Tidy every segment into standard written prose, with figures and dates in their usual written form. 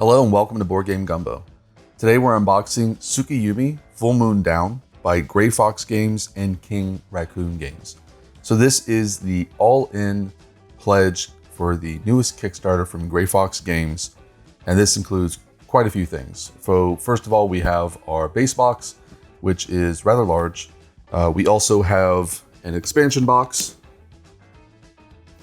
Hello and welcome to Board Game Gumbo. Today we're unboxing Tsukuyumi Full Moon Down by Gray Fox Games and King Raccoon Games. So this is the all-in pledge for the newest Kickstarter from Gray Fox Games, and this includes quite a few things. So first of all, we have our base box, which is rather large. We also have an expansion box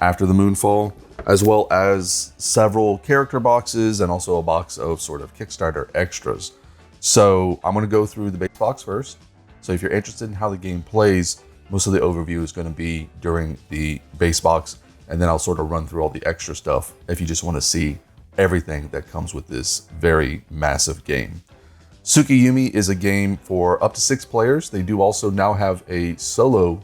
after the Moonfall, as well as several character boxes and also a box of sort of Kickstarter extras. So I'm going to go through the base box first. So if you're interested in how the game plays, most of the overview is going to be during the base box, and then I'll sort of run through all the extra stuff if you just want to see everything that comes with this very massive game. Tsukuyumi is a game for up to 6 players. They do also now have a solo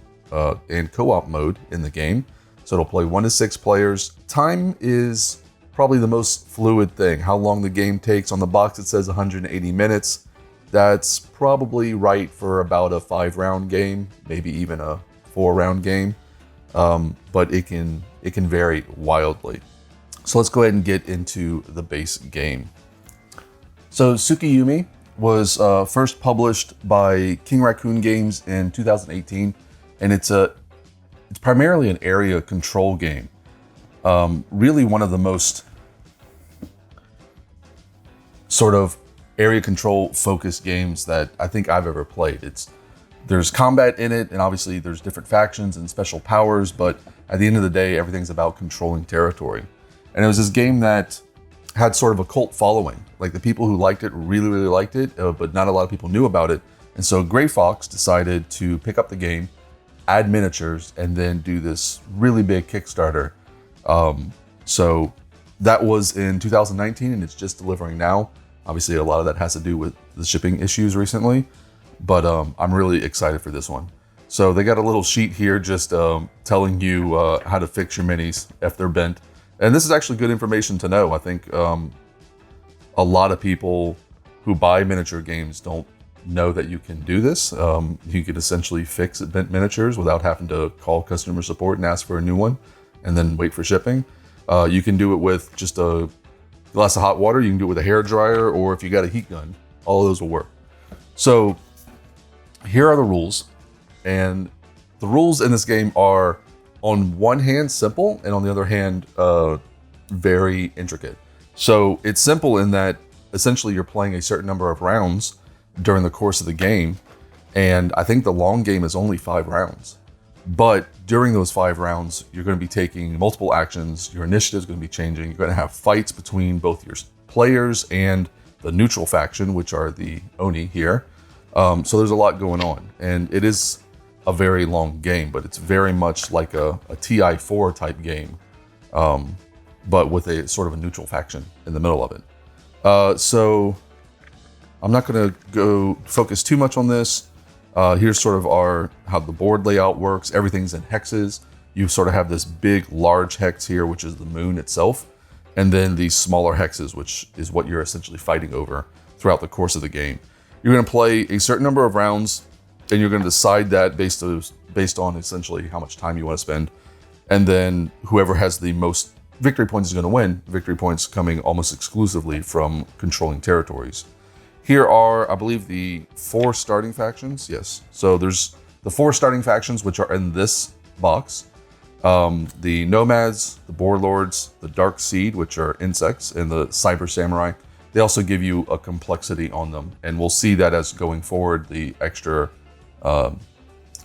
and co-op mode in the game. So it'll play 1 to 6 players. Time is probably the most fluid thing. How long the game takes. On the box it says 180 minutes. That's probably right for about a 5-round game, maybe even a 4-round game. But it can vary wildly. So let's go ahead and get into the base game. So Tsukuyumi was first published by King Raccoon Games in 2018, and it's primarily an area control game. Really one of the most sort of area control focused games that I think I've ever played. There's combat in it, and obviously there's different factions and special powers, but at the end of the day, everything's about controlling territory. And it was this game that had sort of a cult following. Like, the people who liked it really, really liked it, but not a lot of people knew about it. And so Gray Fox decided to pick up the game, add miniatures, and then do this really big Kickstarter. So that was in 2019, and it's just delivering now. Obviously, a lot of that has to do with the shipping issues recently, but I'm really excited for this one. So they got a little sheet here just telling you how to fix your minis if they're bent. And this is actually good information to know. I think a lot of people who buy miniature games don't know that you can do this. You can essentially fix bent miniatures without having to call customer support and ask for a new one and then wait for shipping. You can do it with just a glass of hot water. You can do it with a hair dryer, or if you got a heat gun, all of those will work. So here are the rules. And the rules in this game are, on one hand, simple, and on the other hand, very intricate. So it's simple in that essentially you're playing a certain number of rounds during the course of the game, and I think the long game is only 5 rounds. But during those 5 rounds, you're going to be taking multiple actions. Your initiative is going to be changing. You're going to have fights between both your players and the neutral faction, which are the Oni here. So there's a lot going on, and it is a very long game, but it's very much like a TI4 type game, but with a sort of a neutral faction in the middle of it. So I'm not going to go focus too much on this. Here's sort of how the board layout works. Everything's in hexes. You sort of have this big, large hex here, which is the moon itself, and then these smaller hexes, which is what you're essentially fighting over throughout the course of the game. You're going to play a certain number of rounds, and you're going to decide that based on essentially how much time you want to spend. And then whoever has the most victory points is going to win. Victory points coming almost exclusively from controlling territories. Here are, I believe, the 4 starting factions. Yes. So there's the 4 starting factions, which are in this box. The Nomads, the Warlords, the Dark Seed, which are insects, and the Cyber Samurai. They also give you a complexity on them. And we'll see that as going forward, the extra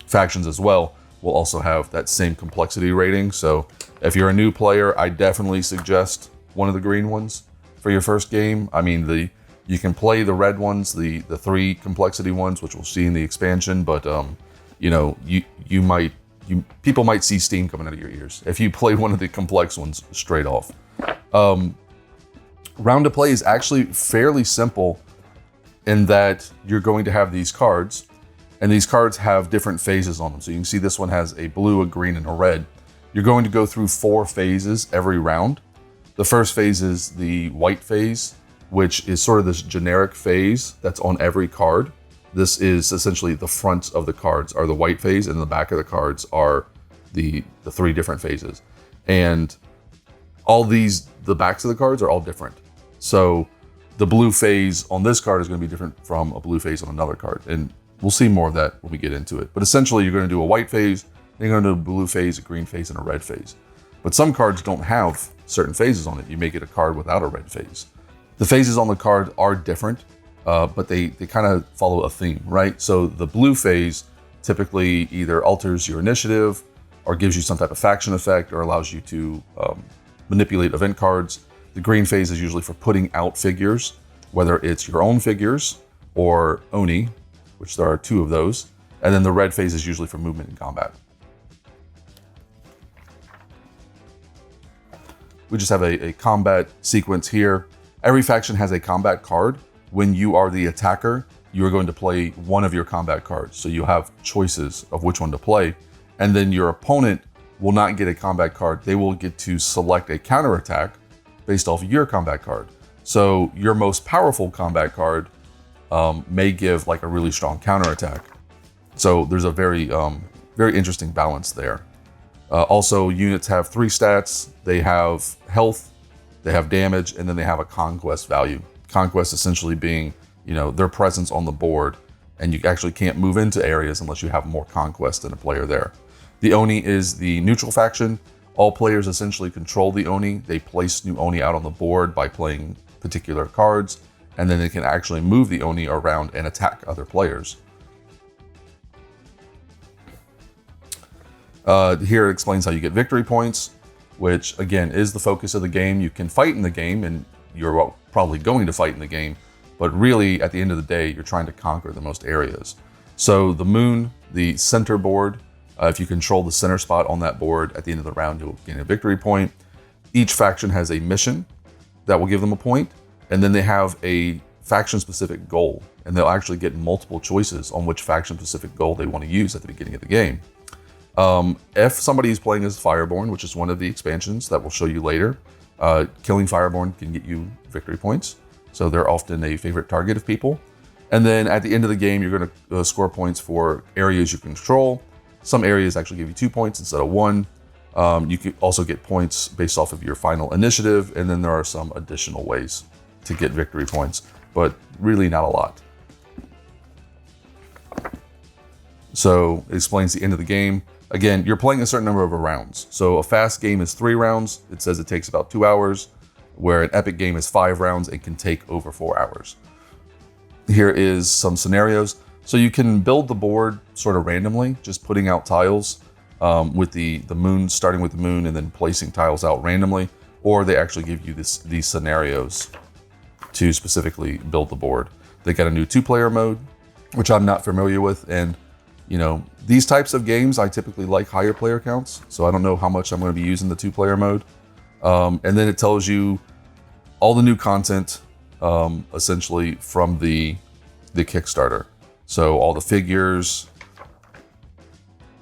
factions as well will also have that same complexity rating. So if you're a new player, I definitely suggest one of the green ones for your first game. I mean, you can play the red ones, the 3 complexity ones, which we'll see in the expansion, but people might see steam coming out of your ears if you play one of the complex ones straight off. Round to play is actually fairly simple in that you're going to have these cards, and these cards have different phases on them. So you can see this one has a blue, a green, and a red. You're going to go through 4 phases every round. The first phase is the white phase, which is sort of this generic phase that's on every card. This is essentially the front of the cards are the white phase, and the back of the cards are the 3 different phases. And all these, the backs of the cards are all different. So the blue phase on this card is going to be different from a blue phase on another card. And we'll see more of that when we get into it. But essentially, you're going to do a white phase, then you're going to do a blue phase, a green phase, and a red phase. But some cards don't have certain phases on it. You may get a card without a red phase. The phases on the card are different, but they kind of follow a theme, right? So the blue phase typically either alters your initiative or gives you some type of faction effect or allows you to manipulate event cards. The green phase is usually for putting out figures, whether it's your own figures or Oni, which there are 2 of those. And then the red phase is usually for movement and combat. We just have a combat sequence here. Every faction has a combat card. When you are the attacker, you are going to play one of your combat cards. So you have choices of which one to play. And then your opponent will not get a combat card. They will get to select a counterattack based off your combat card. So your most powerful combat card may give like a really strong counterattack. So there's a very interesting balance there. Also, units have 3 stats. They have health, they have damage, and then they have a conquest value. Conquest essentially being, their presence on the board, and you actually can't move into areas unless you have more conquest than a player there. The Oni is the neutral faction. All players essentially control the Oni. They place new Oni out on the board by playing particular cards, and then they can actually move the Oni around and attack other players. Here it explains how you get victory points, which again is the focus of the game. You can fight in the game, and you're probably going to fight in the game, but really at the end of the day, you're trying to conquer the most areas. So the moon, the center board, if you control the center spot on that board, at the end of the round, you'll gain a victory point. Each faction has a mission that will give them a point, and then they have a faction-specific goal, and they'll actually get multiple choices on which faction-specific goal they want to use at the beginning of the game. If somebody is playing as Fireborn, which is one of the expansions that we'll show you later, killing Fireborn can get you victory points. So they're often a favorite target of people. And then at the end of the game, you're going to score points for areas you control. Some areas actually give you 2 points instead of 1. You can also get points based off of your final initiative. And then there are some additional ways to get victory points, but really not a lot. So it explains the end of the game. Again, you're playing a certain number of rounds. So a fast game is 3 rounds. It says it takes about 2 hours, where an epic game is 5 rounds and can take over 4 hours. Here is some scenarios. So you can build the board sort of randomly, just putting out tiles with the moon, starting with the moon and then placing tiles out randomly, or they actually give you these scenarios to specifically build the board. They got a new 2-player mode, which I'm not familiar with, and these types of games, I typically like higher player counts, so I don't know how much I'm going to be using the 2-player mode. And then it tells you all the new content, essentially from the Kickstarter. So all the figures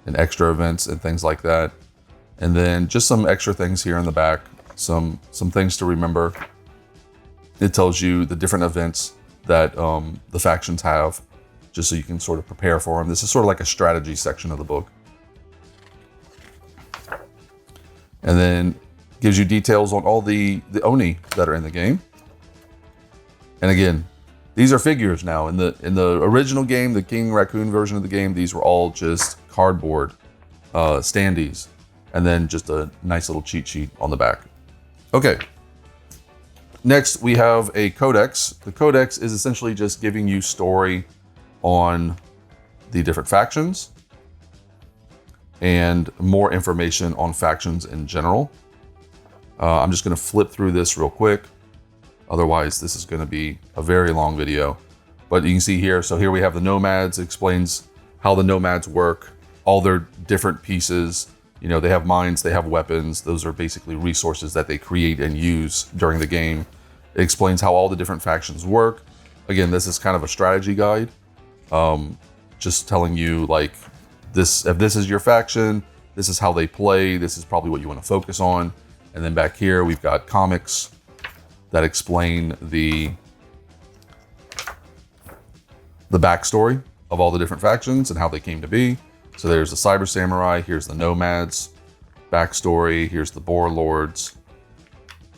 and extra events and things like that. And then just some extra things here in the back, some things to remember. It tells you the different events that the factions have, just so you can sort of prepare for them. This is sort of like a strategy section of the book. And then gives you details on all the Oni that are in the game. And again, these are figures now. In the original game, the King Raccoon version of the game, these were all just cardboard standees. And then just a nice little cheat sheet on the back. Okay. Next, we have a codex. The codex is essentially just giving you story on the different factions and more information on factions in general. I'm just going to flip through this real quick. Otherwise, this is going to be a very long video. But you can see here, so here we have the nomads. It explains how the nomads work, all their different pieces. They have mines, they have weapons. Those are basically resources that they create and use during the game. It explains how all the different factions work. Again, this is kind of a strategy guide. Just telling you like this, if this is your faction, this is how they play. This is probably what you want to focus on. And then back here, we've got comics that explain the backstory of all the different factions and how they came to be. So there's the Cyber Samurai, here's the Nomads, backstory, here's the Boar Lords,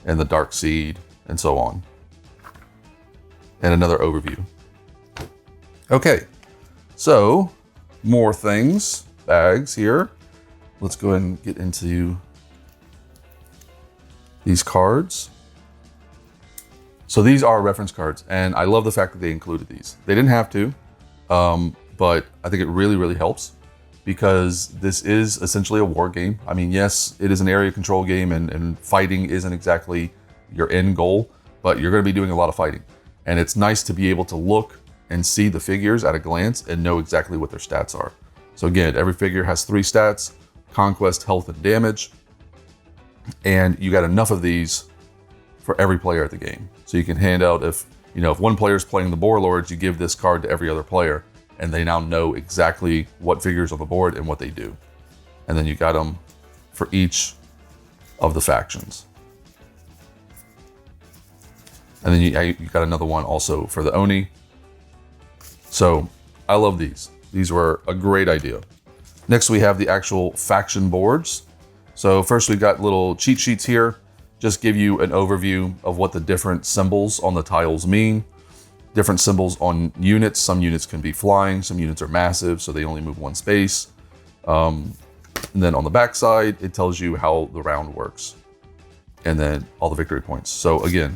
and the Dark Seed, and so on. and another overview. Okay, so more things, bags here. Let's go ahead and get into these cards. So these are reference cards, and I love the fact that they included these. They didn't have to, but I think it really, really helps because this is essentially a war game. I mean, yes, it is an area control game and fighting isn't exactly your end goal, but you're gonna be doing a lot of fighting. And it's nice to be able to look and see the figures at a glance and know exactly what their stats are. So again, every figure has 3 stats: conquest, health, and damage. And you got enough of these for every player at the game. So you can hand out, if one player is playing the Warlords, you give this card to every other player, and they now know exactly what figures on the board and what they do. And then you got them for each of the factions. And then you got another one also for the Oni. So I love these. These were a great idea. Next, we have the actual faction boards. So first we've got little cheat sheets here. Just give you an overview of what the different symbols on the tiles mean. Different symbols on units. Some units can be flying, some units are massive, so they only move 1 space. And then on the back side, it tells you how the round works. And then all the victory points. So again,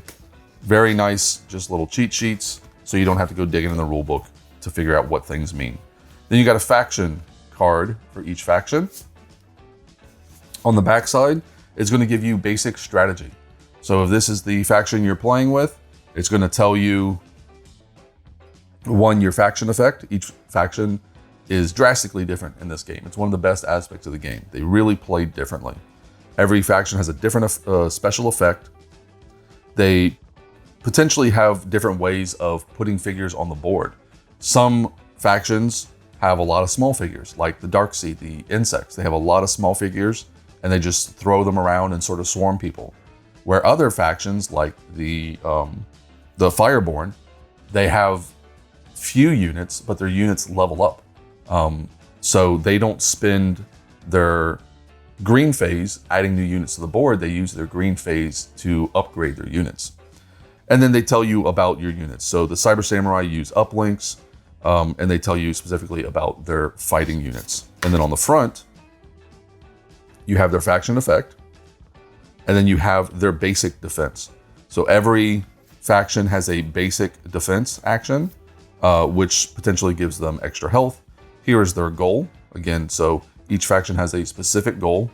very nice, just little cheat sheets, so you don't have to go digging in the rule book to figure out what things mean. Then you got a faction card for each faction. On the back side, it's going to give you basic strategy. So if this is the faction you're playing with, it's going to tell you, 1, your faction effect. Each faction is drastically different in this game. It's one of the best aspects of the game. They really play differently. Every faction has a different special effect. They potentially have different ways of putting figures on the board. Some factions have a lot of small figures, like the Darkseed, the insects. They have a lot of small figures, and they just throw them around and sort of swarm people. Where other factions, like the Fireborn, they have few units, but their units level up. So they don't spend their green phase adding new units to the board. They use their green phase to upgrade their units. And then they tell you about your units. So the Cyber Samurai use uplinks, and they tell you specifically about their fighting units. And then on the front, you have their faction effect, and then you have their basic defense. So every faction has a basic defense action, which potentially gives them extra health. Here is their goal. Again, so each faction has a specific goal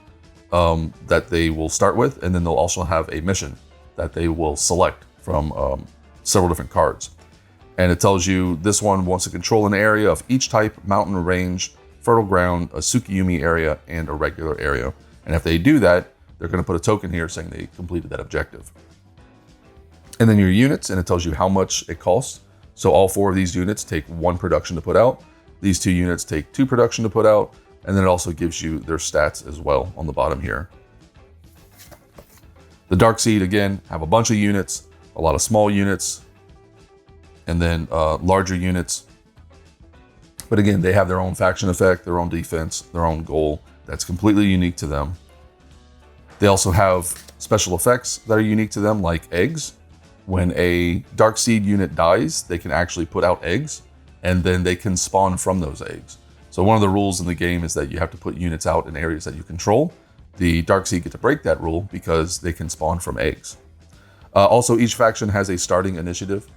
that they will start with, and then they'll also have a mission that they will select from several different cards. And it tells you this one wants to control an area of each type: mountain, range, fertile ground, a Tsukuyumi area, and a regular area. And if they do that, they're going to put a token here saying they completed that objective. And then your units, and it tells you how much it costs. So all 4 of these units take 1 production to put out. These 2 units take 2 production to put out. And then it also gives you their stats as well on the bottom here. The Darkseed, again, have a bunch of units, a lot of small units, and then larger units. But again, they have their own faction effect, their own defense, their own goal that's completely unique to them. They also have special effects that are unique to them, like eggs. When a Darkseed unit dies, they can actually put out eggs, and then they can spawn from those eggs. So one of the rules in the game is that you have to put units out in areas that you control. The Darkseed get to break that rule because they can spawn from eggs. Also, each faction has a starting initiative,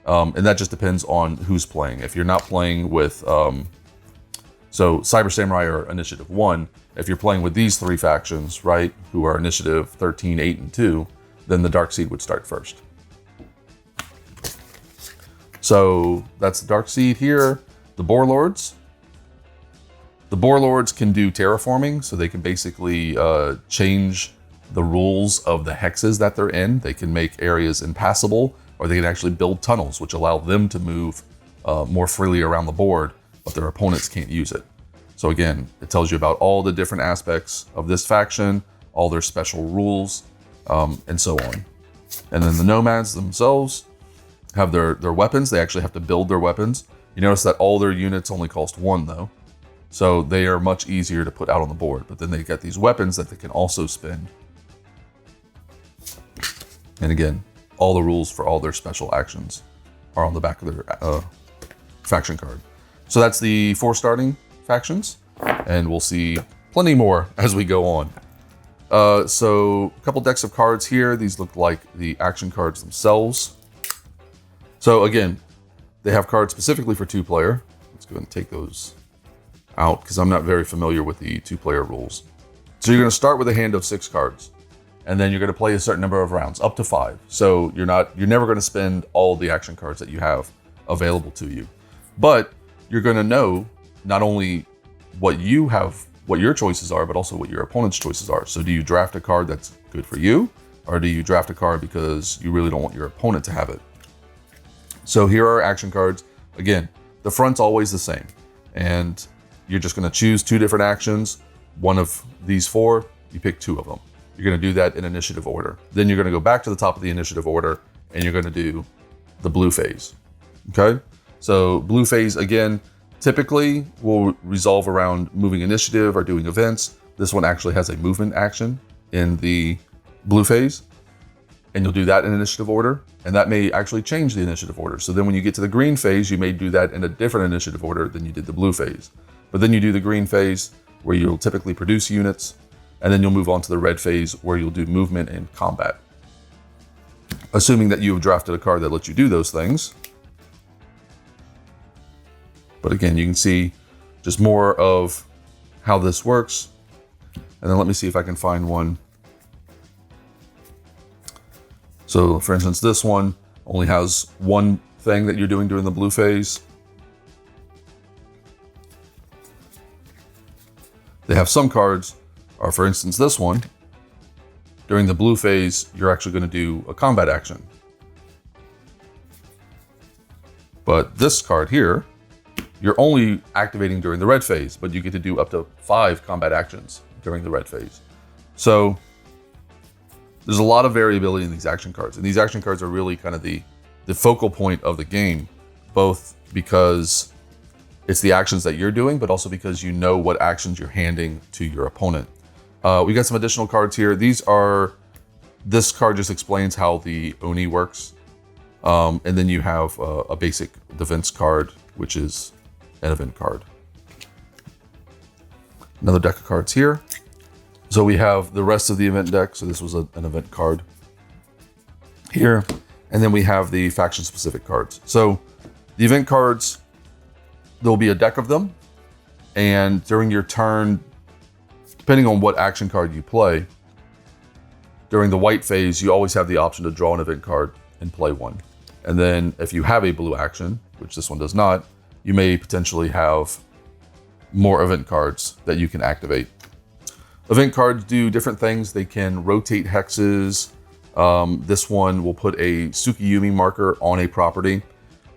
and that just depends on who's playing. If you're not playing with, so Cyber Samurai are initiative 1. If you're playing with these 3 factions, right, who are initiative 13, 8, and 2, then the Darkseed would start first. So that's the Darkseed here. The Warlords. The Warlords can do terraforming, so they can basically change the rules of the hexes that they're in. They can make areas impassable, or they can actually build tunnels, which allow them to move more freely around the board, but their opponents can't use it. So again, it tells you about all the different aspects of this faction, all their special rules, and so on. And then the Nomads themselves have their weapons. They actually have to build their weapons. You notice that all their units only cost 1 though. So they are much easier to put out on the board, but then they get these weapons that they can also spend. And again, all the rules for all their special actions. are on the back of their faction card. So that's the 4 starting factions, and we'll see plenty more as we go on. So a couple decks of cards here. These look like the action cards themselves. So again, they have cards specifically for 2-player. Let's go ahead and take those out because I'm not very familiar with the 2-player rules. So you're going to start with a hand of 6 cards, and then you're going to play a certain number of rounds, up to 5. So you're never going to spend all the action cards that you have available to you, but you're going to know not only what your choices are, but also what your opponent's choices are. So do you draft a card that's good for you, or do you draft a card because you really don't want your opponent to have it? So here are action cards. Again, the front's always the same, and you're just going to choose 2 different actions. One of these 4, you pick 2 of them. You're going to do that in initiative order. Then you're going to go back to the top of the initiative order, and you're going to do the blue phase. Okay? So blue phase, again, typically will resolve around moving initiative or doing events. This one actually has a movement action in the blue phase, and you'll do that in initiative order, and that may actually change the initiative order. So then when you get to the green phase, you may do that in a different initiative order than you did the blue phase. But then you do the green phase, where you'll typically produce units, and then you'll move on to the red phase, where you'll do movement and combat. Assuming that you have drafted a card that lets you do those things. But again, you can see just more of how this works. And then let me see if I can find one. So for instance, this one only has one thing that you're doing during the blue phase. They have some cards, or for instance, this one, during the blue phase, you're actually going to do a combat action. But this card here, you're only activating during the red phase, but you get to do up to 5 combat actions during the red phase. So there's a lot of variability in these action cards, and these action cards are really kind of the focal point of the game, both because it's the actions that you're doing, but also because you know what actions you're handing to your opponent. We got some additional cards here. This card just explains how the Oni works. And then you have a basic defense card, which is an event card. Another deck of cards here. So we have the rest of the event deck. So this was an event card here. And then we have the faction specific cards. So the event cards, there'll be a deck of them. And during your turn, depending on what action card you play, during the white phase, you always have the option to draw an event card and play one. And then if you have a blue action, which this one does not, you may potentially have more event cards that you can activate. Event cards do different things. They can rotate hexes. This one will put a Tsukuyumi marker on a property.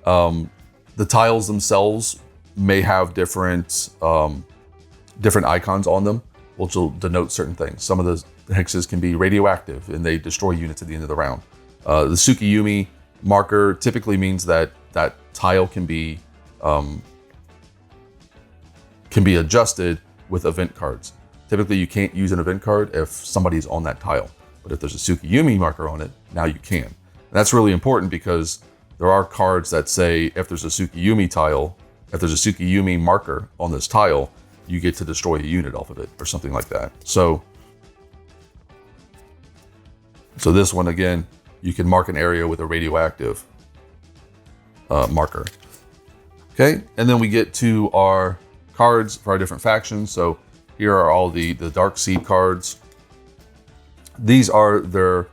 The tiles themselves may have different icons on them, which will denote certain things. Some of the hexes can be radioactive and they destroy units at the end of the round. The Tsukuyumi marker typically means that that tile can be adjusted with event cards. Typically, you can't use an event card if somebody's on that tile, but if there's a Tsukuyumi marker on it, now you can. And that's really important because there are cards that say if there's a Tsukuyumi tile, if there's a Tsukuyumi marker on this tile, you get to destroy a unit off of it or something like that. So this one, again, you can mark an area with a radioactive marker. Okay, and then we get to our cards for our different factions. So here are all the Dark Seed cards. These are their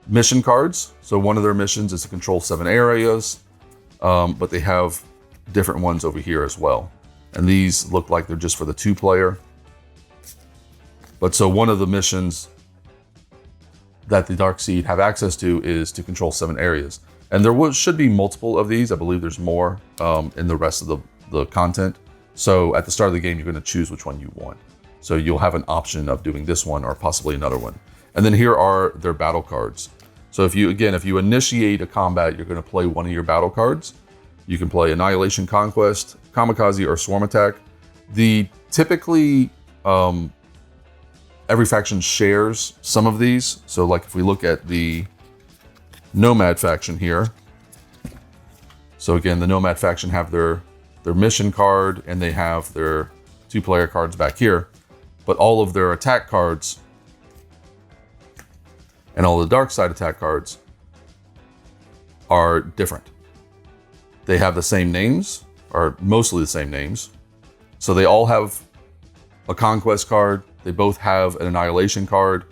mission cards. So one of their missions is to control 7 areas, but they have different ones over here as well. And these look like they're just for the 2-player. But so one of the missions that the Dark Seed have access to is to control 7 areas. And there should be multiple of these. I believe there's more in the rest of the content. So at the start of the game, you're going to choose which one you want. So you'll have an option of doing this one or possibly another one. And then here are their battle cards. So if you initiate a combat, you're going to play one of your battle cards. You can play Annihilation, Conquest, Kamikaze, or Swarm Attack. Typically, every faction shares some of these. So like if we look at the Nomad faction here, So again, the Nomad faction have their mission card, and they have their 2-player cards back here. But all of their attack cards and all the dark side attack cards are different. They have the same names, or mostly the same names. So they all have a Conquest card. They both have an Annihilation card,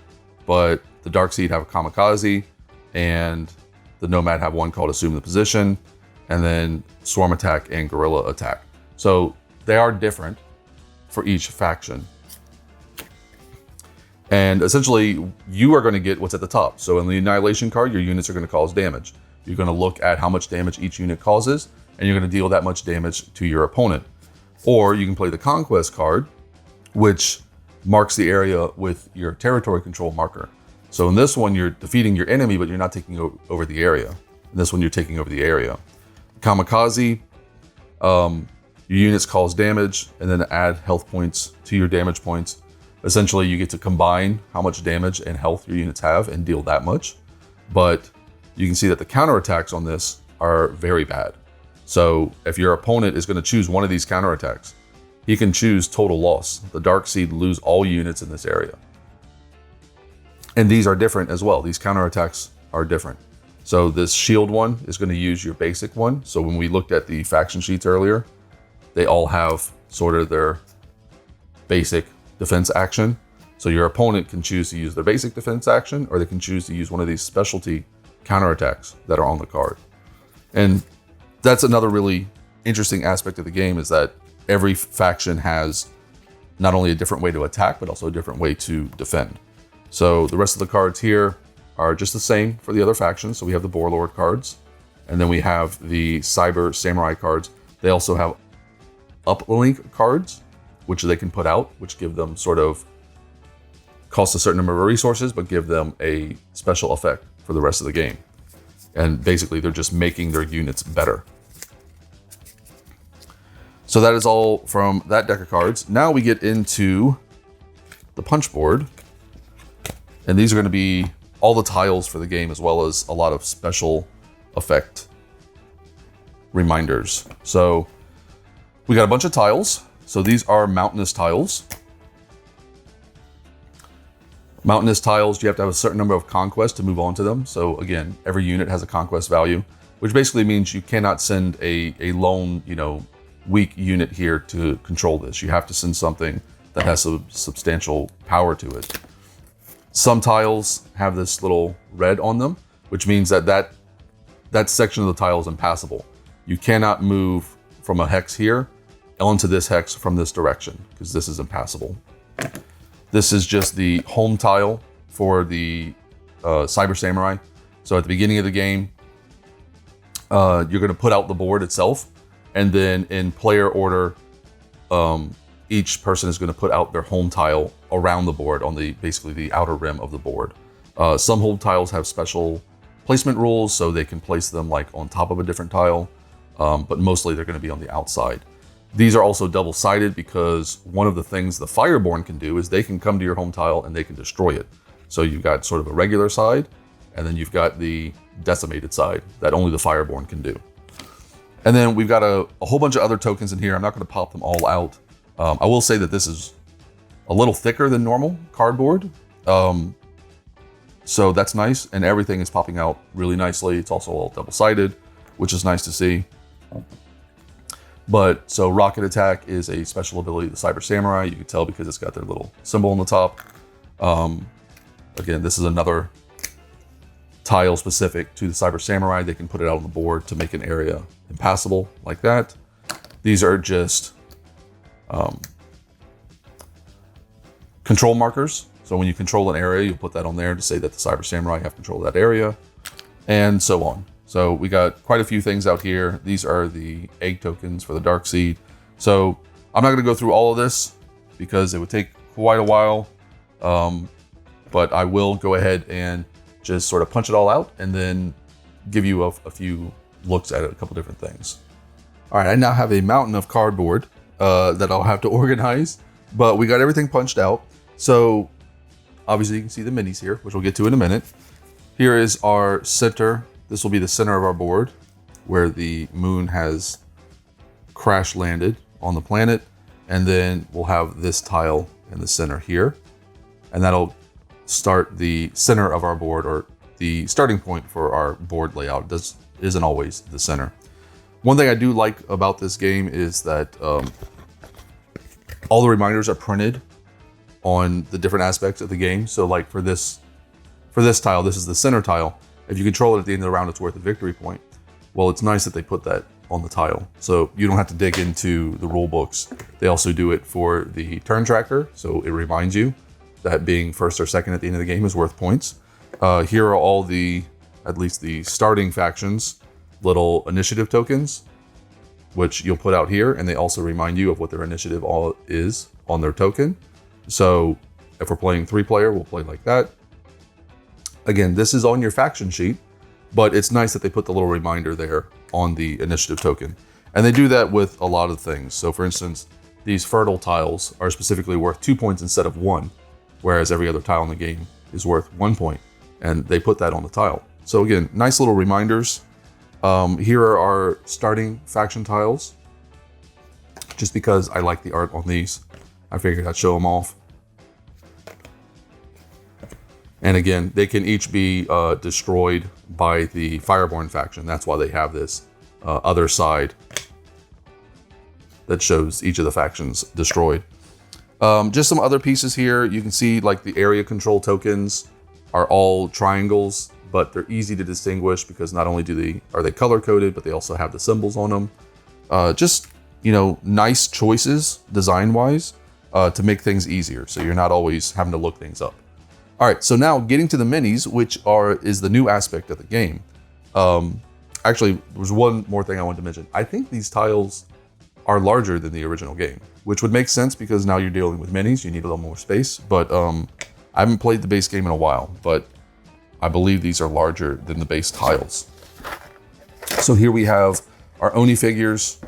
but the Darkseid have a Kamikaze, and the Nomad have one called Assume the Position, and then Swarm Attack and Guerrilla Attack. So they are different for each faction. And essentially, you are going to get what's at the top. So in the Annihilation card, your units are going to cause damage. You're going to look at how much damage each unit causes, and you're going to deal that much damage to your opponent. Or you can play the Conquest card, which marks the area with your territory control marker. So in this one, you're defeating your enemy, but you're not taking over the area. In this one, you're taking over the area. Kamikaze, your units cause damage, and then add health points to your damage points. Essentially, you get to combine how much damage and health your units have and deal that much. But you can see that the counterattacks on this are very bad. So if your opponent is going to choose one of these counterattacks, he can choose total loss. The Darkseid lose all units in this area. And these are different as well. These counterattacks are different. So this shield one is going to use your basic one. So when we looked at the faction sheets earlier, they all have sort of their basic defense action. So your opponent can choose to use their basic defense action, or they can choose to use one of these specialty counterattacks that are on the card. And that's another really interesting aspect of the game, is that every faction has not only a different way to attack, but also a different way to defend. So the rest of the cards here are just the same for the other factions. So we have the Warlord cards, and then we have the Cyber Samurai cards. They also have uplink cards, which they can put out, which give them sort of cost a certain number of resources, but give them a special effect for the rest of the game. And basically, they're just making their units better. So that is all from that deck of cards. Now we get into the punch board. And these are going to be all the tiles for the game, as well as a lot of special effect reminders. So we got a bunch of tiles. So these are mountainous tiles. Mountainous tiles, you have to have a certain number of conquests to move on to them. So again, every unit has a conquest value, which basically means you cannot send a lone, weak unit here to control this. You have to send something that has a substantial power to it. Some tiles have this little red on them, which means that section of the tile is impassable. You cannot move from a hex here onto this hex from this direction, because this is impassable. This is just the home tile for the Cyber Samurai. So at the beginning of the game, you're going to put out the board itself, and then in player order, each person is going to put out their home tile around the board on basically the outer rim of the board. Some home tiles have special placement rules, so they can place them like on top of a different tile, but mostly they're going to be on the outside. These are also double-sided, because one of the things the Fireborn can do is they can come to your home tile and they can destroy it. So you've got sort of a regular side, and then you've got the decimated side that only the Fireborn can do. And then we've got a whole bunch of other tokens in here. I'm not going to pop them all out. I will say that this is a little thicker than normal cardboard. So that's nice, and everything is popping out really nicely. It's also all double-sided, which is nice to see. But so Rocket Attack is a special ability of the Cyber Samurai. You can tell because it's got their little symbol on the top. Again, this is another tile specific to the Cyber Samurai. They can put it out on the board to make an area impassable like that. These are just control markers. So when you control an area, you'll put that on there to say that the Cyber Samurai have control of that area, and so on. So we got quite a few things out here. These are the egg tokens for the Darkseid. So I'm not going to go through all of this because it would take quite a while, but I will go ahead and just sort of punch it all out and then give you a few looks at it, a couple different things. All right, I now have a mountain of cardboard that I'll have to organize, but we got everything punched out. So obviously you can see the minis here, which we'll get to in a minute. Here is our center. This will be the center of our board. where the moon has crash landed on the planet. And then we'll have this tile in the center here. And that'll start the center of our board, or the starting point for our board layout. This isn't always the center. One thing I do like about this game is that all the reminders are printed on the different aspects of the game. So like for this tile, this is the center tile. If you control it at the end of the round, it's worth a victory point. Well, it's nice that they put that on the tile, so you don't have to dig into the rule books. They also do it for the turn tracker, so it reminds you that being first or second at the end of the game is worth points. Here are all the, at least the starting factions, little initiative tokens, which you'll put out here, and they also remind you of what their initiative all is on their token. So if we're playing 3-player, we'll play like that. Again, this is on your faction sheet, but it's nice that they put the little reminder there on the initiative token. And they do that with a lot of things. So for instance, these fertile tiles are specifically worth 2 points instead of 1, whereas every other tile in the game is worth 1 point. And they put that on the tile. So again, nice little reminders. Here are our starting faction tiles. Just because I like the art on these, I figured I'd show them off. And again, they can each be destroyed by the Fireborn faction. That's why they have this other side that shows each of the factions destroyed. Just some other pieces here. You can see like the area control tokens are all triangles, but they're easy to distinguish because not only are they color coded, but they also have the symbols on them. Just, you know, nice choices design wise to make things easier, so you're not always having to look things up. All right, so now getting to the minis, which is the new aspect of the game. Actually, there was one more thing I wanted to mention. I think these tiles are larger than the original game, which would make sense because now you're dealing with minis, you need a little more space. But I haven't played the base game in a while, but I believe these are larger than the base tiles. So here we have our Oni figures.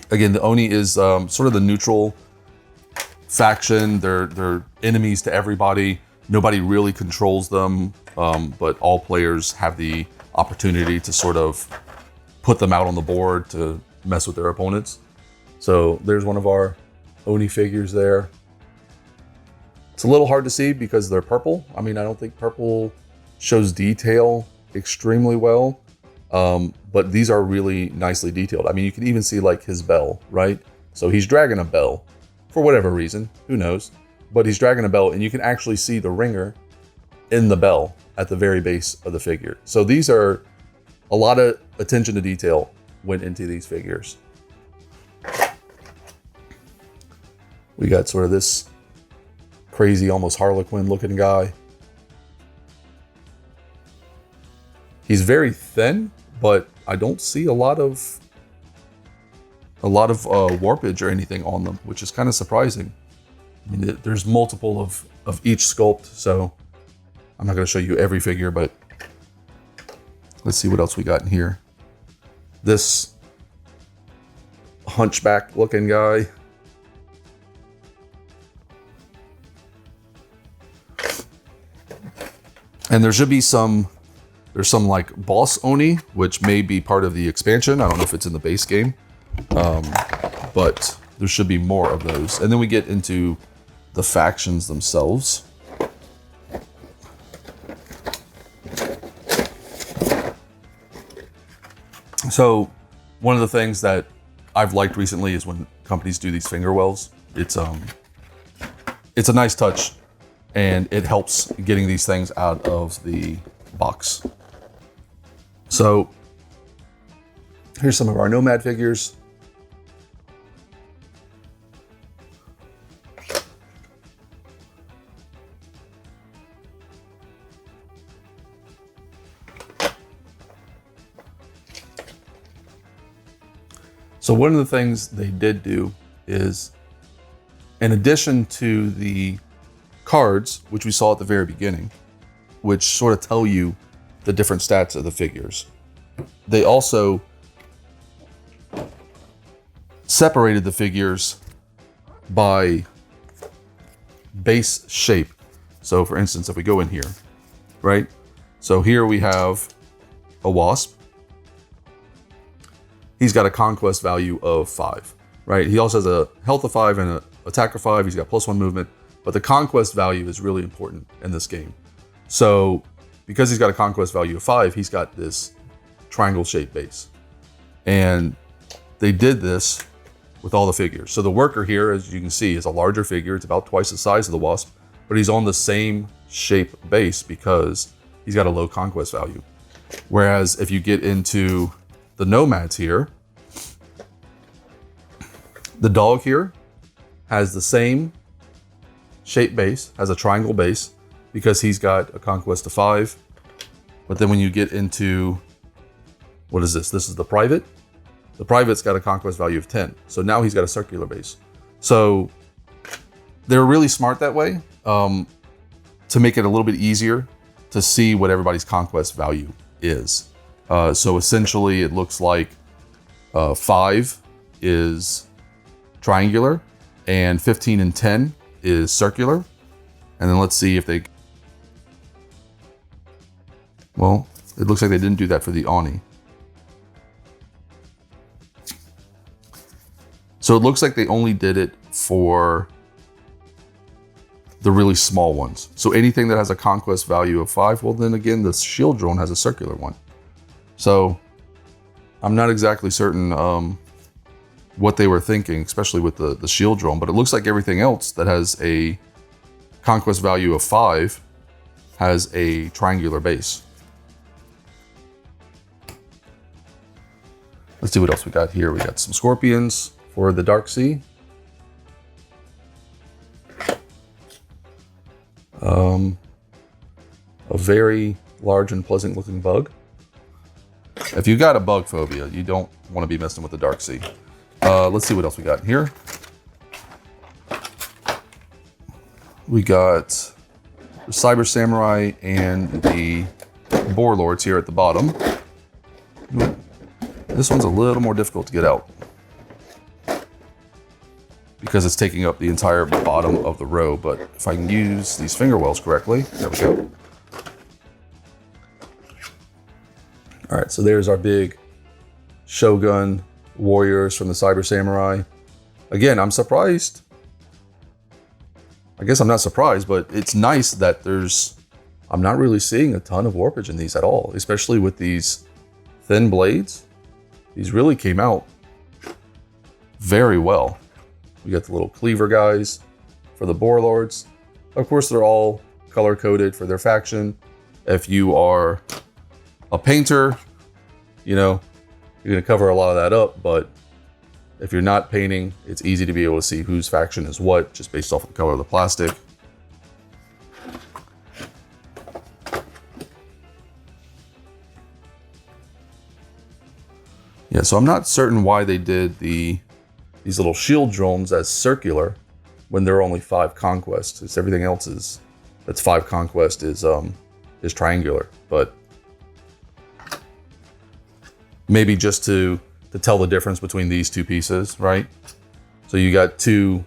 Again, the Oni is sort of the neutral faction. They're enemies to everybody. Nobody really controls them, but all players have the opportunity to sort of put them out on the board to mess with their opponents. So there's one of our Oni figures there. It's a little hard to see because they're purple. I mean, I don't think purple shows detail extremely well, but these are really nicely detailed. I mean, you can even see like his bell, right? So he's dragging a bell. For whatever reason, who knows? But he's dragging a bell, and you can actually see the ringer in the bell at the very base of the figure. So these are a lot of attention to detail went into these figures. We got sort of this crazy, almost Harlequin looking guy. He's very thin, but I don't see a lot of warpage or anything on them, which is kind of surprising. I mean, there's multiple of each sculpt, so I'm not going to show you every figure, but let's see what else we got in here. This hunchback looking guy. And there should be there's some like boss Oni, which may be part of the expansion. I don't know if it's in the base game. But there should be more of those. And then we get into the factions themselves. So one of the things that I've liked recently is when companies do these finger wells. It's a nice touch, and it helps getting these things out of the box. So here's some of our Nomad figures. So one of the things they did do is, in addition to the cards, which we saw at the very beginning, which sort of tell you the different stats of the figures, they also separated the figures by base shape. So for instance, if we go in here, right? So here we have a wasp, he's got a conquest value of 5, right? He also has a health of 5 and an attack of 5. He's got +1 movement, but the conquest value is really important in this game. So because he's got a conquest value of 5, he's got this triangle-shaped base. And they did this with all the figures. So the worker here, as you can see, is a larger figure. It's about twice the size of the wasp, but he's on the same shape base because he's got a low conquest value. Whereas if you get into the nomads here, the dog here has the same shape base, has a triangle base, because he's got a conquest of 5. But then when you get into, what is this? This is the private. The private's got a conquest value of 10. So now he's got a circular base. So they're really smart that way, to make it a little bit easier to see what everybody's conquest value is. So essentially it looks like 5 is triangular and 15 and 10 is circular. And then let's see if they, well, it looks like they didn't do that for the Oni. So it looks like they only did it for the really small ones. So anything that has a conquest value of 5, well then again, the shield drone has a circular one. So I'm not exactly certain what they were thinking, especially with the shield drone, but it looks like everything else that has a conquest value of 5 has a triangular base. Let's see what else we got here. We got some scorpions for the Dark Sea. A very large and pleasant looking bug. If you got a bug phobia, you don't want to be messing with the Dark Sea. Let's see what else we got here. We got the Cyber Samurai and the Boar Lords here at the bottom. This one's a little more difficult to get out because it's taking up the entire bottom of the row, but if I can use these finger wells correctly, there we go. All right, so there's our big Shogun warriors from the Cyber Samurai. Again, I'm surprised. I guess I'm not surprised, but it's nice that I'm not really seeing a ton of warpage in these at all, especially with these thin blades. These really came out very well. We got the little cleaver guys for the Boar Lords. Of course, they're all color-coded for their faction. If you are a painter, you know, you're going to cover a lot of that up, but if you're not painting, it's easy to be able to see whose faction is what, just based off of the color of the plastic. Yeah, so I'm not certain why they did these little shield drones as circular when there are only 5 conquests. It's everything else that's 5 conquest is triangular, but maybe just to tell the difference between these two pieces, right? So you got two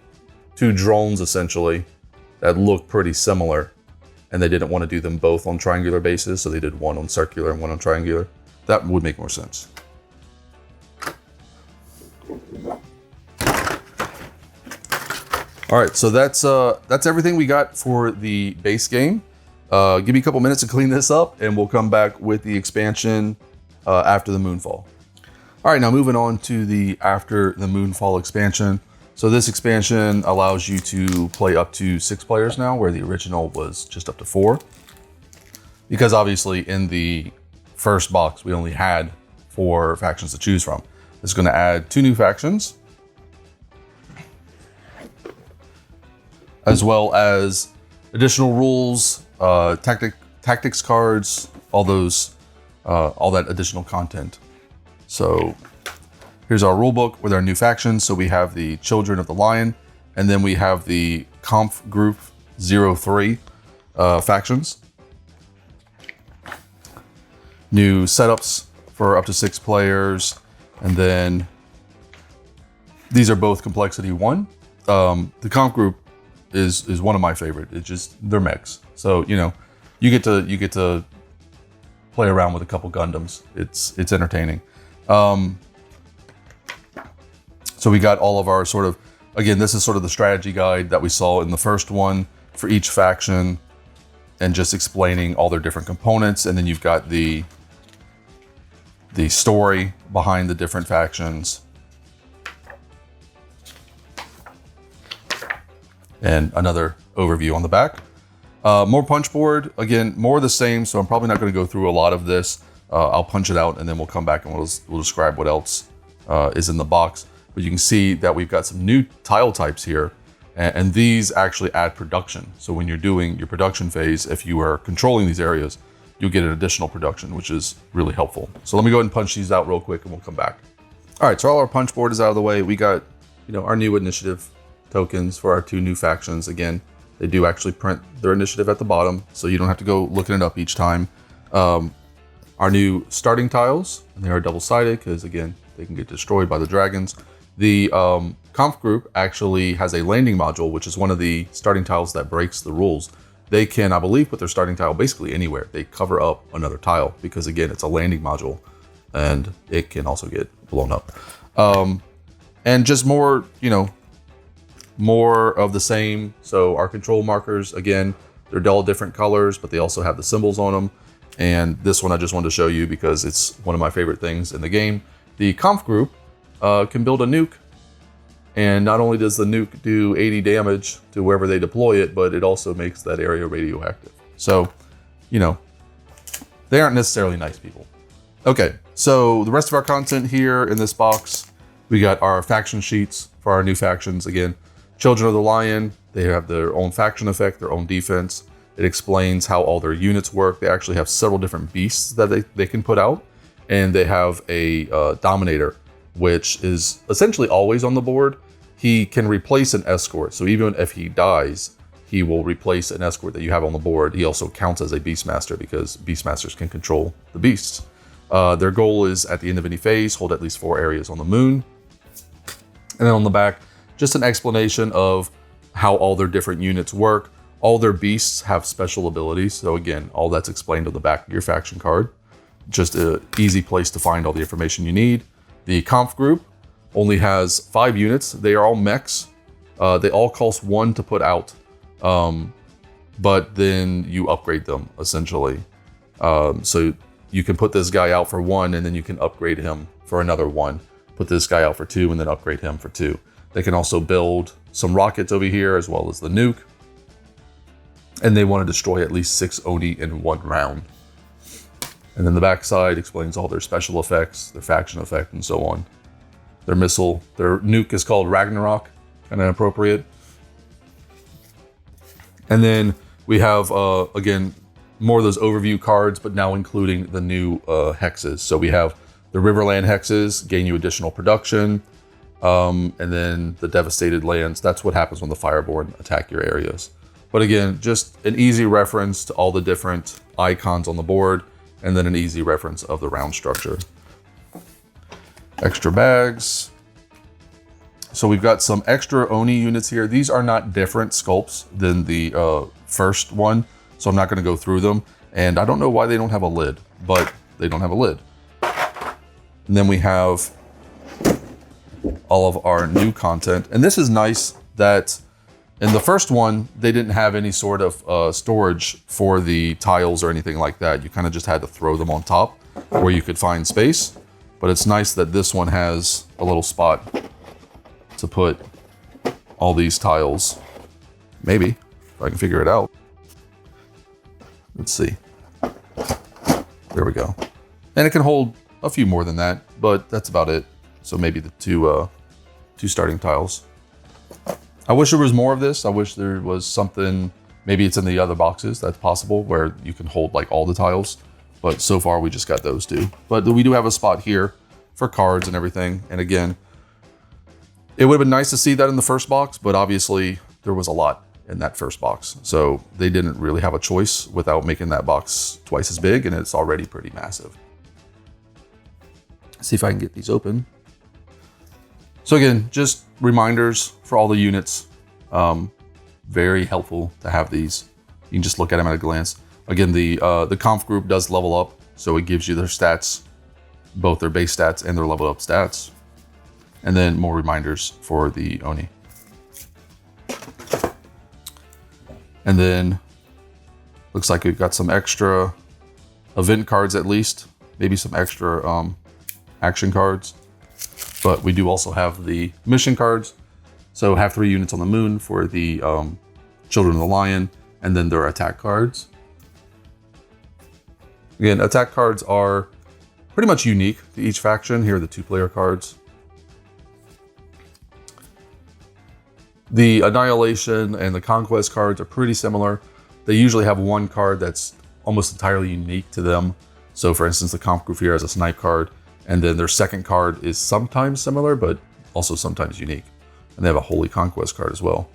drones essentially that look pretty similar, and they didn't want to do them both on triangular bases, so they did one on circular and one on triangular. That would make more sense. All right, so that's everything we got for the base game. Give me a couple minutes to clean this up, and we'll come back with the expansion after the Moonfall. All right, now moving on to the After the Moonfall expansion. So this expansion allows you to play up to 6 players now, where the original was just up to 4. Because obviously in the first box, we only had 4 factions to choose from. It's going to add 2 new factions, as well as additional rules, tactics cards, all that additional content. So here's our rule book with our new factions. So we have the Children of the Lion, and then we have the Kampf Group 03 factions. New setups for up to 6 players, and then these are both complexity 1. The Kampf Group is one of my favorite. It's just, they're mechs, so you know, you get to play around with a couple Gundams. It's entertaining. So we got all of our sort of, again, this is sort of the strategy guide that we saw in the first one for each faction, and just explaining all their different components. And then you've got the story behind the different factions. And another overview on the back. More Punchboard, again, more of the same, so I'm probably not going to go through a lot of this. I'll punch it out and then we'll come back and we'll describe what else is in the box. But you can see that we've got some new tile types here, and these actually add production. So when you're doing your production phase, if you are controlling these areas, you'll get an additional production, which is really helpful. So let me go ahead and punch these out real quick and we'll come back. All right, so all our Punchboard is out of the way. We got, our new initiative tokens for our 2 new factions. Again, they do actually print their initiative at the bottom, so you don't have to go looking it up each time. Our new starting tiles, and they are double-sided because, again, they can get destroyed by the dragons. The conf group actually has a landing module, which is one of the starting tiles that breaks the rules. They can, I believe, put their starting tile basically anywhere. They cover up another tile because, again, it's a landing module, and it can also get blown up. And just more, more of the same. So our control markers, again, they're all different colors, but they also have the symbols on them. And this one I just wanted to show you because it's one of my favorite things in the game. The conf group can build a nuke. And not only does the nuke do 80 damage to wherever they deploy it, but it also makes that area radioactive. So, they aren't necessarily nice people. Okay, so the rest of our content here in this box, we got our faction sheets for our new factions. Again, Children of the Lion, they have their own faction effect, their own defense. It explains how all their units work. They actually have several different beasts that they can put out. And they have a Dominator, which is essentially always on the board. He can replace an escort. So even if he dies, he will replace an escort that you have on the board. He also counts as a Beastmaster because Beastmasters can control the beasts. Their goal is at the end of any phase, hold at least 4 areas on the moon. And then on the back, just an explanation of how all their different units work. All their beasts have special abilities. So again, all that's explained on the back of your faction card. Just an easy place to find all the information you need. The conf group only has 5 units. They are all mechs. They all cost 1 to put out. But then you upgrade them, essentially. So you can put this guy out for 1, and then you can upgrade him for another 1. Put this guy out for 2, and then upgrade him for 2. They can also build some rockets over here, as well as the nuke. And they want to destroy at least 6 Oni in 1 round. And then the backside explains all their special effects, their faction effect, and so on. Their missile, their nuke is called Ragnarok, kind of appropriate. And then we have, again, more of those overview cards, but now including the new hexes. So we have the Riverland hexes, gain you additional production. And then the devastated lands, that's what happens when the Fireborn attack your areas. But again, just an easy reference to all the different icons on the board, and then an easy reference of the round structure. Extra bags. So we've got some extra Oni units here. These are not different sculpts than the first one, so I'm not going to go through them. And I don't know why they don't have a lid, but they don't have a lid. And then we have all of our new content. And this is nice that in the first one, they didn't have any sort of storage for the tiles or anything like that. You kind of just had to throw them on top where you could find space. But it's nice that this one has a little spot to put all these tiles. Maybe, if I can figure it out. Let's see. There we go. And it can hold a few more than that, but that's about it. So maybe the two starting tiles. I wish there was more of this. I wish there was something, maybe it's in the other boxes, that's possible, where you can hold like all the tiles. But so far we just got those 2. But we do have a spot here for cards and everything. And again, it would have been nice to see that in the first box, but obviously there was a lot in that first box. So they didn't really have a choice without making that box twice as big, and it's already pretty massive. Let's see if I can get these open. So again, just reminders for all the units. Very helpful to have these. You can just look at them at a glance. Again, the conf group does level up, so it gives you their stats, both their base stats and their level up stats. and then more reminders for the Oni. And then looks like we've got some extra event cards, at least maybe some extra action cards, but we do also have the mission cards. So have 3 units on the moon for the Children of the Lion, and then their attack cards. Again, attack cards are pretty much unique to each faction. Here are the 2-player cards. The Annihilation and the Conquest cards are pretty similar. They usually have one card that's almost entirely unique to them. So for instance, the Kampfgruppe here has a snipe card, and then their second card is sometimes similar, but also sometimes unique. And they have a Holy Conquest card as well.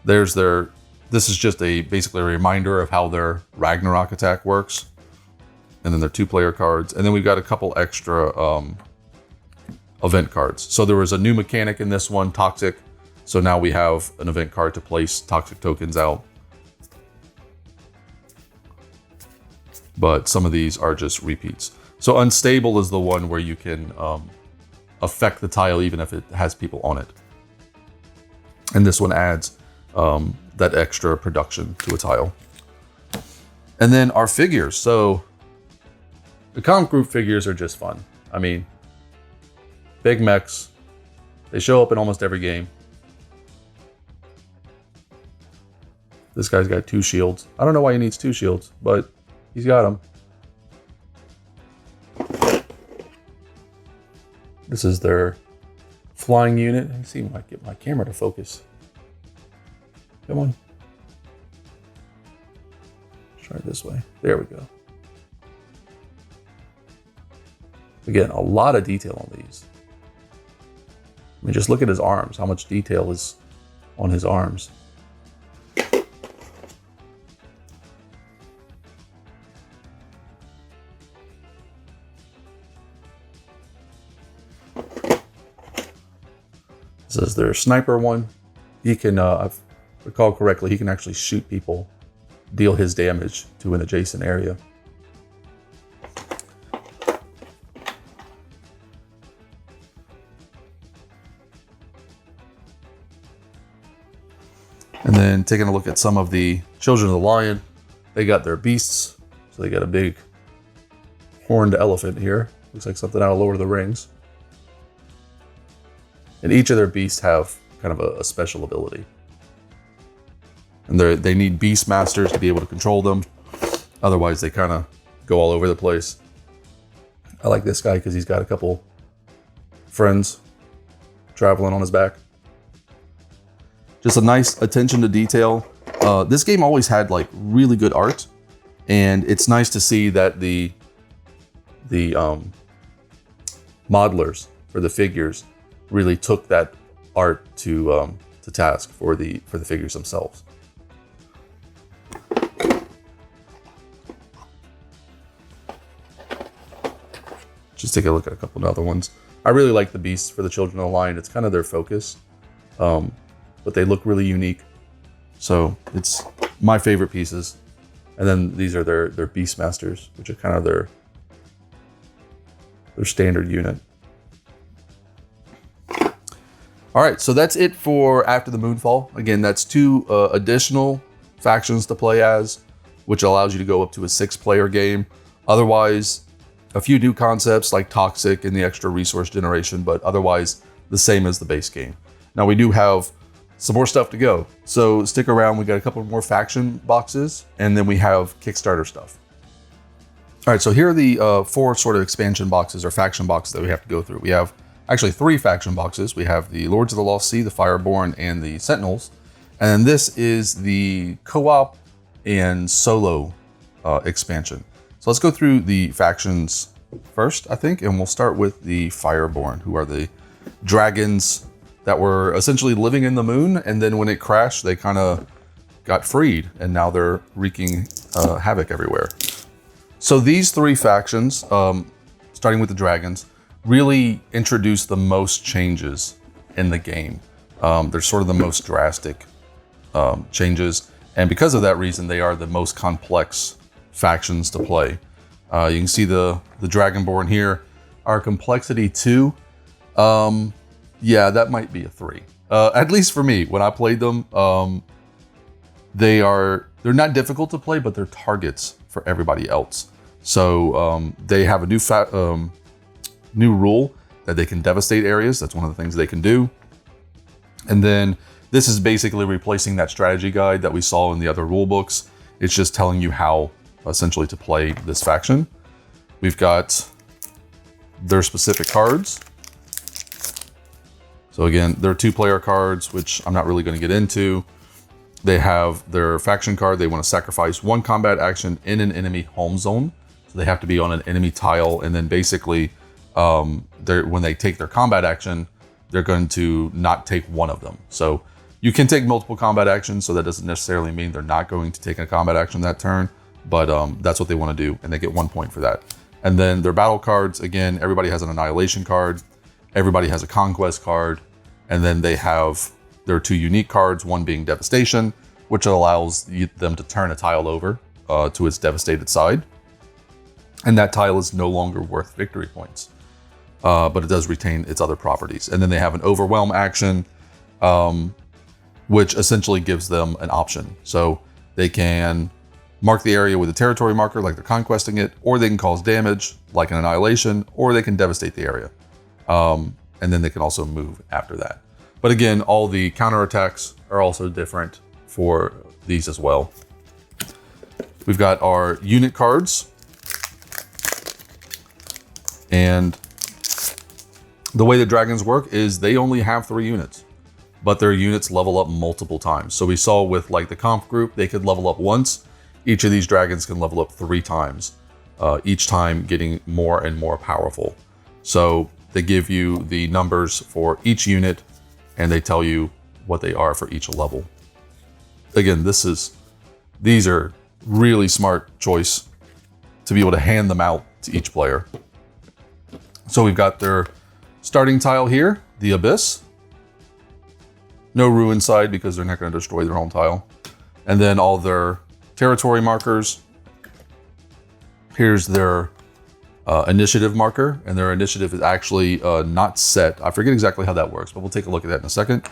There's their, this is just basically a reminder of how their Ragnarok attack works. And then their 2-player cards. And then we've got a couple extra event cards. So there was a new mechanic in this one, Toxic. So now we have an event card to place Toxic tokens out. But some of these are just repeats. So Unstable is the one where you can affect the tile even if it has people on it. And this one adds that extra production to a tile. And then our figures. So the Kampfgruppe figures are just fun. I mean, big mechs. They show up in almost every game. This guy's got 2 shields. I don't know why he needs 2 shields, but he's got them. This is their flying unit. Let me see if I can get my camera to focus. Come on. Let's try it this way. There we go. Again, a lot of detail on these. I mean, just look at his arms, how much detail is on his arms. This is their sniper one. He can, if I recall correctly, he can actually shoot people, deal his damage to an adjacent area. And then taking a look at some of the Children of the Lion, they got their beasts. So they got a big horned elephant here. Looks like something out of Lord of the Rings. And each of their beasts have kind of a special ability. And they need beast masters to be able to control them. Otherwise, they kind of go all over the place. I like this guy because he's got a couple friends traveling on his back. Just a nice attention to detail. This game always had like really good art, and it's nice to see that the modelers for the figures really took that art to task for the figures themselves. Just take a look at a couple of other ones. I really like the beasts for the Children of the Lion. It's kind of their focus. But they look really unique. So it's my favorite pieces. And then these are their Beast Masters, which are kind of their standard unit. All right, so that's it for After the Moonfall. Again, that's 2 additional factions to play as, which allows you to go up to a 6-player game. Otherwise, a few new concepts like Toxic and the extra resource generation, but otherwise the same as the base game. Now we do have some more stuff to go, so stick around. We got a couple more faction boxes, and then we have Kickstarter stuff. All right, so here are the 4 sort of expansion boxes or faction boxes that we have to go through. We have actually 3 faction boxes. We have the Lords of the Lost Sea, the Fireborn, and the Sentinels. And then this is the co-op and solo expansion. So let's go through the factions first, I think, and we'll start with the Fireborn, who are the dragons that were essentially living in the moon, and then when it crashed, they kind of got freed, and now they're wreaking havoc everywhere. So these 3 factions, starting with the dragons, really introduce the most changes in the game. They're sort of the most drastic changes, and because of that reason, they are the most complex factions to play. You can see the Dragonborn here are complexity 2. Yeah, that might be a 3. At least for me, when I played them, they're not difficult to play, but they're targets for everybody else. So they have a new rule that they can devastate areas. That's one of the things they can do. And then this is basically replacing that strategy guide that we saw in the other rule books. It's just telling you how essentially to play this faction. We've got their specific cards. So again, they're 2-player cards, which I'm not really going to get into. They have their faction card. They want to sacrifice 1 combat action in an enemy home zone. So they have to be on an enemy tile. And then basically, when they take their combat action, they're going to not take one of them. So you can take multiple combat actions. So that doesn't necessarily mean they're not going to take a combat action that turn. But that's what they want to do. And they get 1 point for that. And then their battle cards, again, everybody has an annihilation card. Everybody has a conquest card. And then they have their 2 unique cards, one being devastation, which allows them to turn a tile over to its devastated side. And that tile is no longer worth victory points, but it does retain its other properties. And then they have an overwhelm action, which essentially gives them an option. So they can mark the area with a territory marker like they're conquesting it, or they can cause damage like an annihilation, or they can devastate the area. And then they can also move after that. But again, all the counterattacks are also different for these as well. We've got our unit cards. And the way the dragons work is they only have 3 units, but their units level up multiple times. So we saw with like the comp group, they could level up once. Each of these dragons can level up 3 times, each time getting more and more powerful. So they give you the numbers for each unit and they tell you what they are for each level. Again, these are really smart choice to be able to hand them out to each player. So we've got their starting tile here, the Abyss. No ruin side because they're not going to destroy their own tile. And then all their territory markers. Here's their initiative marker, and their initiative is actually not set. I forget exactly how that works, but we'll take a look at that in a second.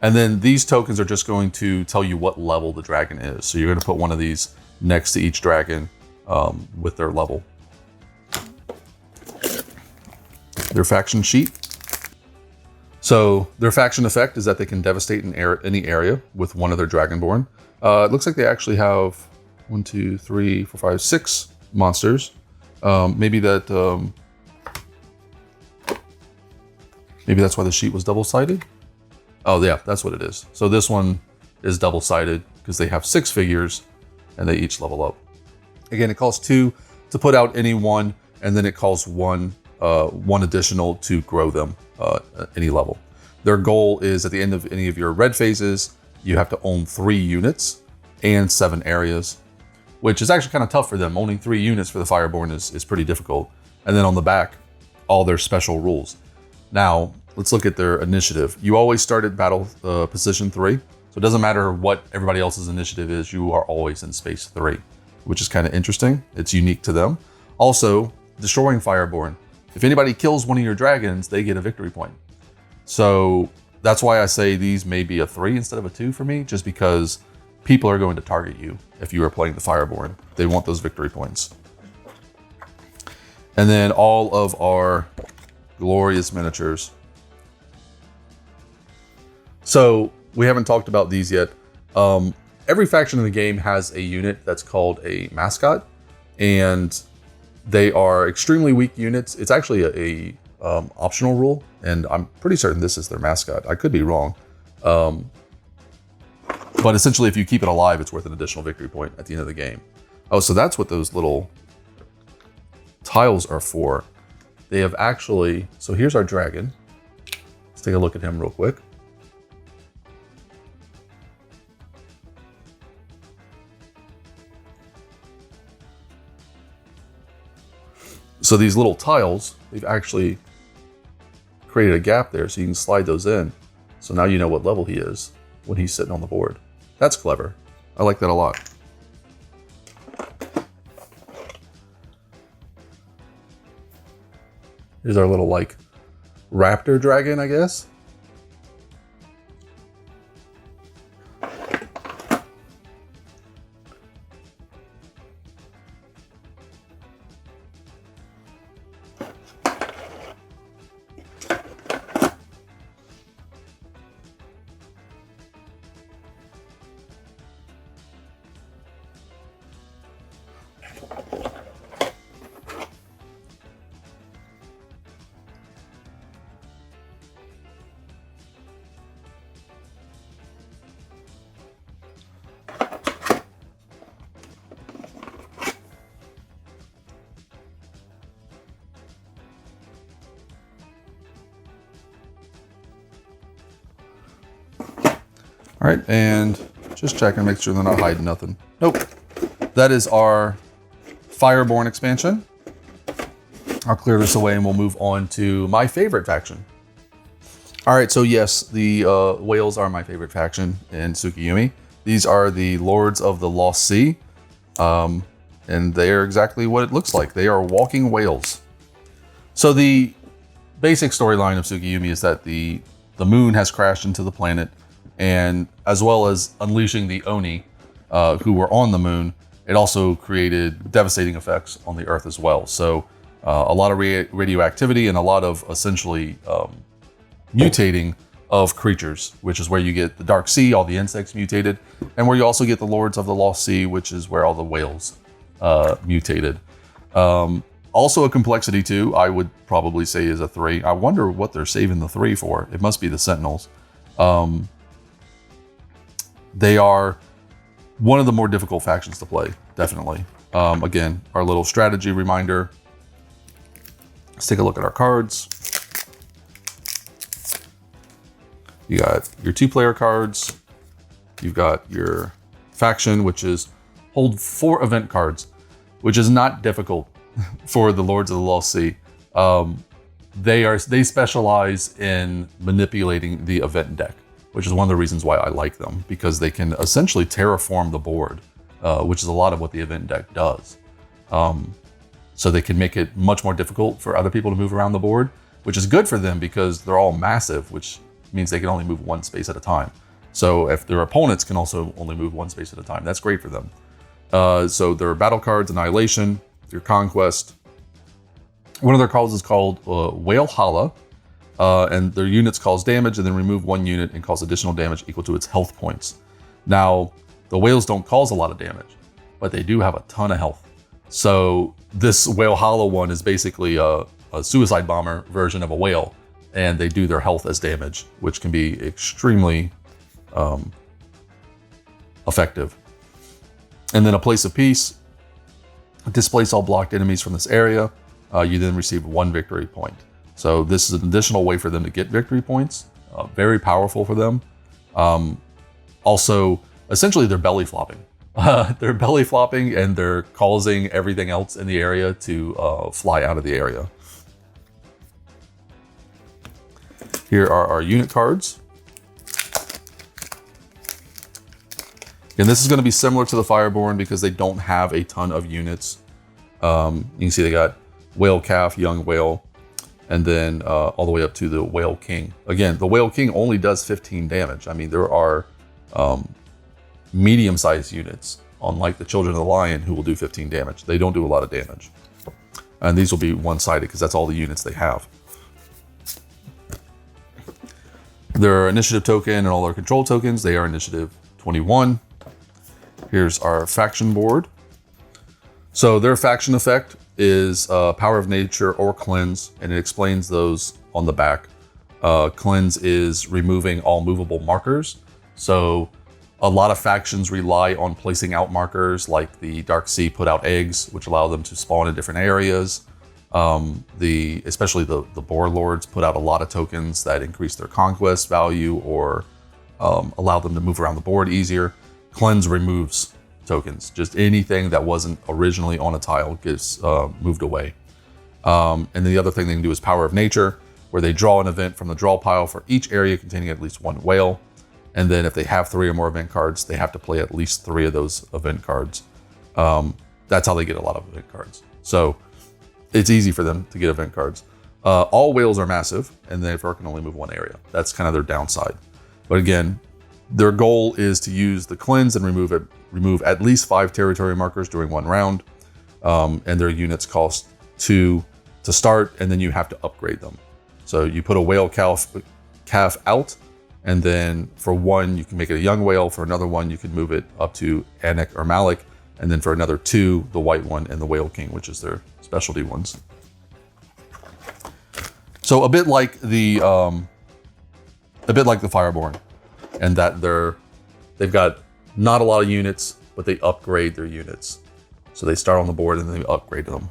And then these tokens are just going to tell you what level the dragon is. So you're going to put one of these next to each dragon with their level. Their faction sheet. So their faction effect is that they can devastate any area with one of their Dragonborn. It looks like they actually have 1, 2, 3, 4, 5, 6 monsters. Maybe that's why the sheet was double-sided. Oh yeah, that's what it is. So this one is double-sided because they have 6 figures and they each level up. Again, it costs 2 to put out any one, and then it costs 1 additional to grow them at any level. Their goal is at the end of any of your red phases, you have to own 3 units and 7 areas, which is actually kind of tough for them. Owning 3 units for the Fireborn is pretty difficult. And then on the back, all their special rules. Now, let's look at their initiative. You always start at battle position 3. So it doesn't matter what everybody else's initiative is, you are always in space 3, which is kind of interesting. It's unique to them. Also, destroying Fireborn. If anybody kills one of your dragons, they get a victory point. So that's why I say these may be a 3 instead of a 2 for me, just because people are going to target you if you are playing the Fireborn. They want those victory points. And then all of our glorious miniatures. So we haven't talked about these yet. Every faction in the game has a unit that's called a mascot, and they are extremely weak units. It's actually a optional rule, and I'm pretty certain this is their mascot. I could be wrong. But essentially, if you keep it alive, it's worth an additional victory point at the end of the game. Oh, so that's what those little tiles are for. They have actually, so here's our dragon. Let's take a look at him real quick. So these little tiles, they've actually created a gap there so you can slide those in. So now you know what level he is when he's sitting on the board. That's clever. I like that a lot. Here's our little like raptor dragon, I guess. All right, and just checking, make sure they're not hiding nothing. Nope. That is our Fireborn expansion. I'll clear this away and we'll move on to my favorite faction. All right, so yes, the whales are my favorite faction in Tsukuyumi. These are the Lords of the Lost Sea, and they are exactly what it looks like. They are walking whales. So the basic storyline of Tsukuyumi is that the moon has crashed into the planet, and as well as unleashing the Oni, who were on the moon, it also created devastating effects on the Earth as well. So a lot of radioactivity and a lot of essentially mutating of creatures, which is where you get the Dark Sea, all the insects mutated, and where you also get the Lords of the Lost Sea, which is where all the whales mutated. Also a complexity 2, I would probably say is a 3. I wonder what they're saving the 3 for. It must be the Sentinels. They are one of the more difficult factions to play, definitely. Again, our little strategy reminder. Let's take a look at our cards. You got your 2-player cards. You've got your faction, which is hold 4 event cards, which is not difficult for the Lords of the Lost Sea. They specialize in manipulating the event deck, which is one of the reasons why I like them, because they can essentially terraform the board, which is a lot of what the event deck does. So they can make it much more difficult for other people to move around the board, which is good for them because they're all massive, which means they can only move 1 space at a time. So if their opponents can also only move 1 space at a time, that's great for them. So their battle cards, Annihilation, your Conquest. One of their cards is called Whale Hala, and their units cause damage and then remove 1 unit and cause additional damage equal to its health points. Now, the whales don't cause a lot of damage, but they do have a ton of health. So this Whale Hala one is basically a suicide bomber version of a whale, and they do their health as damage, which can be extremely effective. And then a Place of Peace. Displace all blocked enemies from this area. You then receive 1 victory point. So this is an additional way for them to get victory points. Very powerful for them. Also, essentially they're belly flopping. They're belly flopping and they're causing everything else in the area to fly out of the area. Here are our unit cards. And this is going to be similar to the Fireborn because they don't have a ton of units. You can see they got Whale Calf, Young Whale, and then all the way up to the Whale King. Again, the Whale King only does 15 damage. I mean, there are medium-sized units, unlike the Children of the Lion, who will do 15 damage. They don't do a lot of damage. And these will be one-sided because that's all the units they have. Their initiative token and all their control tokens, they are initiative 21. Here's our faction board. So their faction effect is Power of Nature or Cleanse, and it explains those on the back. Cleanse is removing all movable markers. So a lot of factions rely on placing out markers, like the Dark Sea put out eggs, which allow them to spawn in different areas. Especially the Boar Lords put out a lot of tokens that increase their conquest value or allow them to move around the board easier. Cleanse removes tokens. Just anything that wasn't originally on a tile gets moved away. And then the other thing they can do is Power of Nature, where they draw an event from the draw pile for each area containing at least 1 whale. And then if they have 3 or more event cards, they have to play at least 3 of those event cards. That's how they get a lot of event cards. So it's easy for them to get event cards. All whales are massive, and they can only move 1 area. That's kind of their downside. But again, Their goal is to use the cleanse and remove at least 5 territory markers during one round. And their units cost 2 to start, and then you have to upgrade them. So you put a whale calf out, and then for 1, you can make it a young whale. For another 1, you can move it up to Anak or Malik. And then for another 2, the white one and the whale king, which is their specialty ones. So a bit like the Fireborn, and that they've got not a lot of units, but they upgrade their units. So they start on the board and then they upgrade them.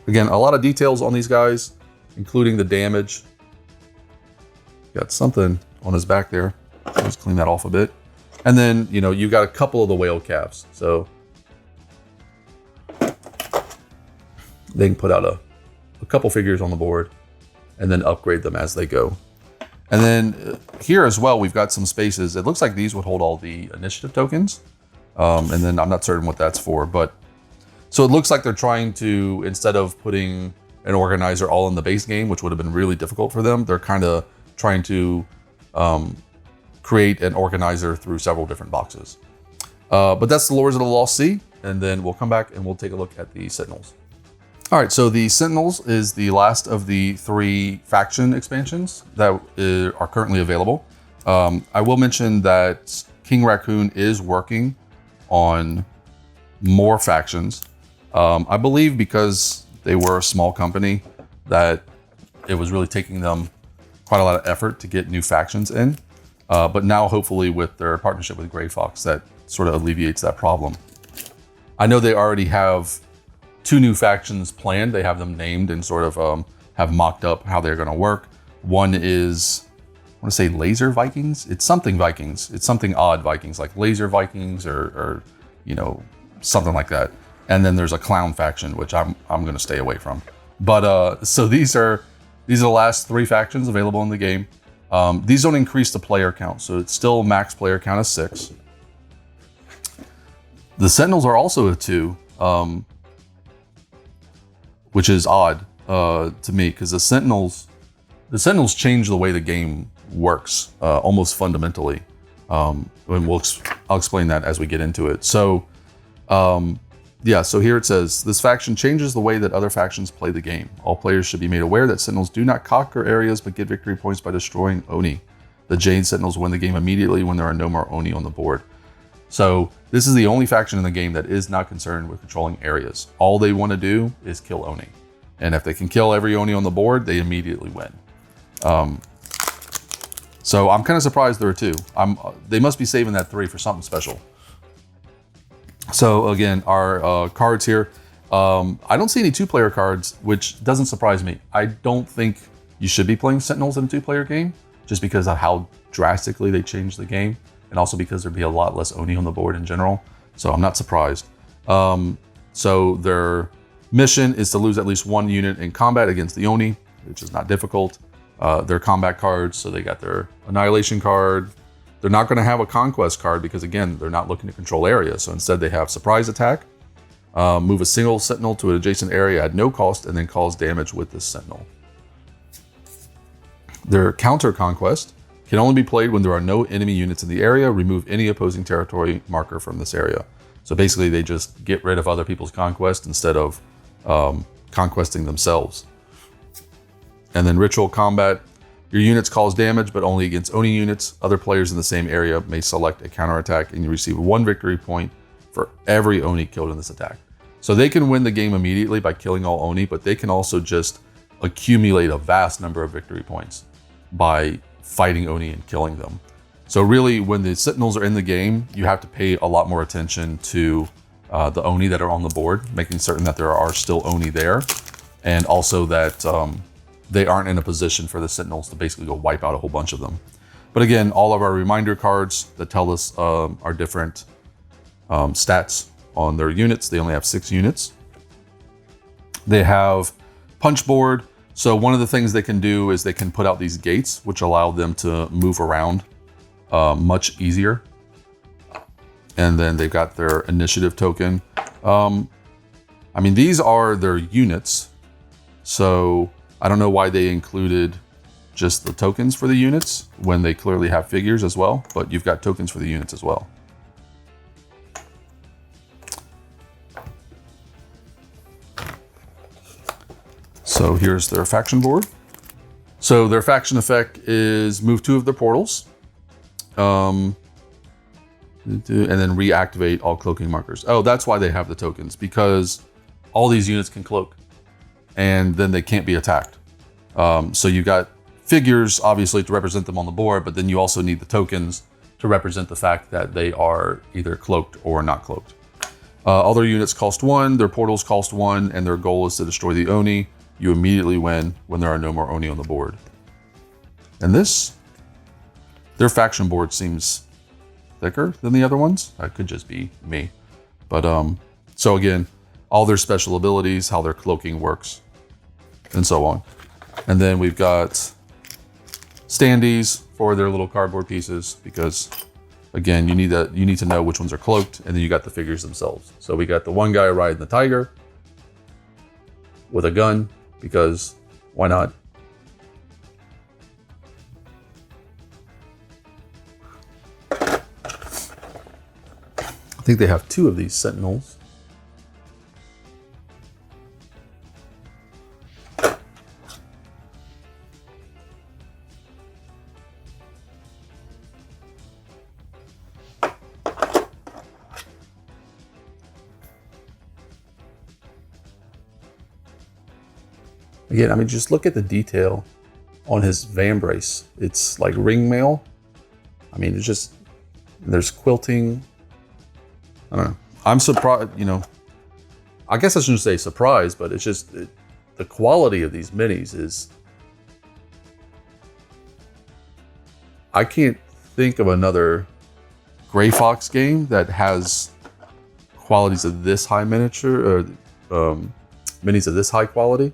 Again, a lot of details on these guys, including the damage. Got something on his back there. Let's clean that off a bit. And then, you know, you got a couple of the whale calves. So they can put out a couple figures on the board and then upgrade them as they go. And then here as well, we've got some spaces. It looks like these would hold all the initiative tokens. And then I'm not certain what that's for, but so it looks like they're trying to, instead of putting an organizer all in the base game, which would have been really difficult for them, they're kind of trying to create an organizer through several different boxes. But that's the Lords of the Lost Sea. And then we'll come back and we'll take a look at the Sentinels. All right, so the Sentinels is the last of the 3 faction expansions that are currently available. I will mention that King Raccoon is working on more factions. I believe because they were a small company that it was really taking them quite a lot of effort to get new factions in. But now hopefully with their partnership with Grey Fox, that sort of alleviates that problem. I know they already have 2 new factions planned. They have them named and sort of have mocked up how they're going to work. One is, I want to say Laser Vikings. It's something Vikings. It's something odd Vikings, like Laser Vikings or you know, something like that. And then there's a clown faction, which I'm going to stay away from. But so these are the last 3 factions available in the game. These don't increase the player count, so it's still max player count of 6. The Sentinels are also a 2. Which is odd to me, because the Sentinels change the way the game works almost fundamentally. And I'll explain that as we get into it. So, yeah, so here it says, this faction changes the way that other factions play the game. All players should be made aware that Sentinels do not conquer areas, but get victory points by destroying Oni. The Jade Sentinels win the game immediately when there are no more Oni on the board. So this is the only faction in the game that is not concerned with controlling areas. All they want to do is kill Oni. And if they can kill every Oni on the board, they immediately win. So I'm kind of surprised there are 2. They must be saving that 3 for something special. So again, our cards here. I don't see any 2-player cards, which doesn't surprise me. I don't think you should be playing Sentinels in a 2-player game, just because of how drastically they changed the game. And also because there'd be a lot less Oni on the board in general. So I'm not surprised. So their mission is to lose at least 1 unit in combat against the Oni, which is not difficult. Their combat cards, so they got their Annihilation card. They're not going to have a Conquest card because, again, they're not looking to control areas. So instead they have Surprise Attack, move a single Sentinel to an adjacent area at no cost, and then cause damage with this Sentinel. Their Counter Conquest can only be played when there are no enemy units in the area. Remove any opposing territory marker from this area. So basically they just get rid of other people's conquest instead of conquesting themselves. And then Ritual Combat. Your units cause damage, but only against Oni units. Other players in the same area may select a counterattack, and you receive 1 victory point for every Oni killed in this attack. So they can win the game immediately by killing all Oni, but they can also just accumulate a vast number of victory points by fighting Oni and killing them. So really, when the Sentinels are in the game, you have to pay a lot more attention to the Oni that are on the board, making certain that there are still Oni there, and also that they aren't in a position for the Sentinels to basically go wipe out a whole bunch of them. But again, all of our reminder cards that tell us our different stats on their units. They only have 6 units. They have Punchboard. So one of the things they can do is they can put out these gates, which allow them to move around much easier. And then they've got their initiative token. I mean, these are their units. So I don't know why they included just the tokens for the units when they clearly have figures as well, but you've got tokens for the units as well. So here's their faction board. So their faction effect is move 2 of their portals, and then reactivate all cloaking markers. Oh, that's why they have the tokens, because all these units can cloak, and then they can't be attacked. So you got figures, obviously, to represent them on the board, but then you also need the tokens to represent the fact that they are either cloaked or not cloaked. All their units cost 1, their portals cost 1, and their goal is to destroy the Oni. You immediately win when there are no more Oni on the board. And their faction board seems thicker than the other ones. That could just be me. But so again, all their special abilities, how their cloaking works, and so on. And then we've got standees for their little cardboard pieces, because again, you need to know which ones are cloaked, and then you got the figures themselves. So we got the one guy riding the tiger with a gun, because why not? I think they have 2 of these Sentinels. Again, I mean, just look at the detail on his vambrace. It's like ring mail. I mean, it's just, there's quilting. I don't know. I'm surprised, I guess I shouldn't say surprised, but it's just the quality of these minis is, I can't think of another Gray Fox game that has qualities of this high miniature, or minis of this high quality.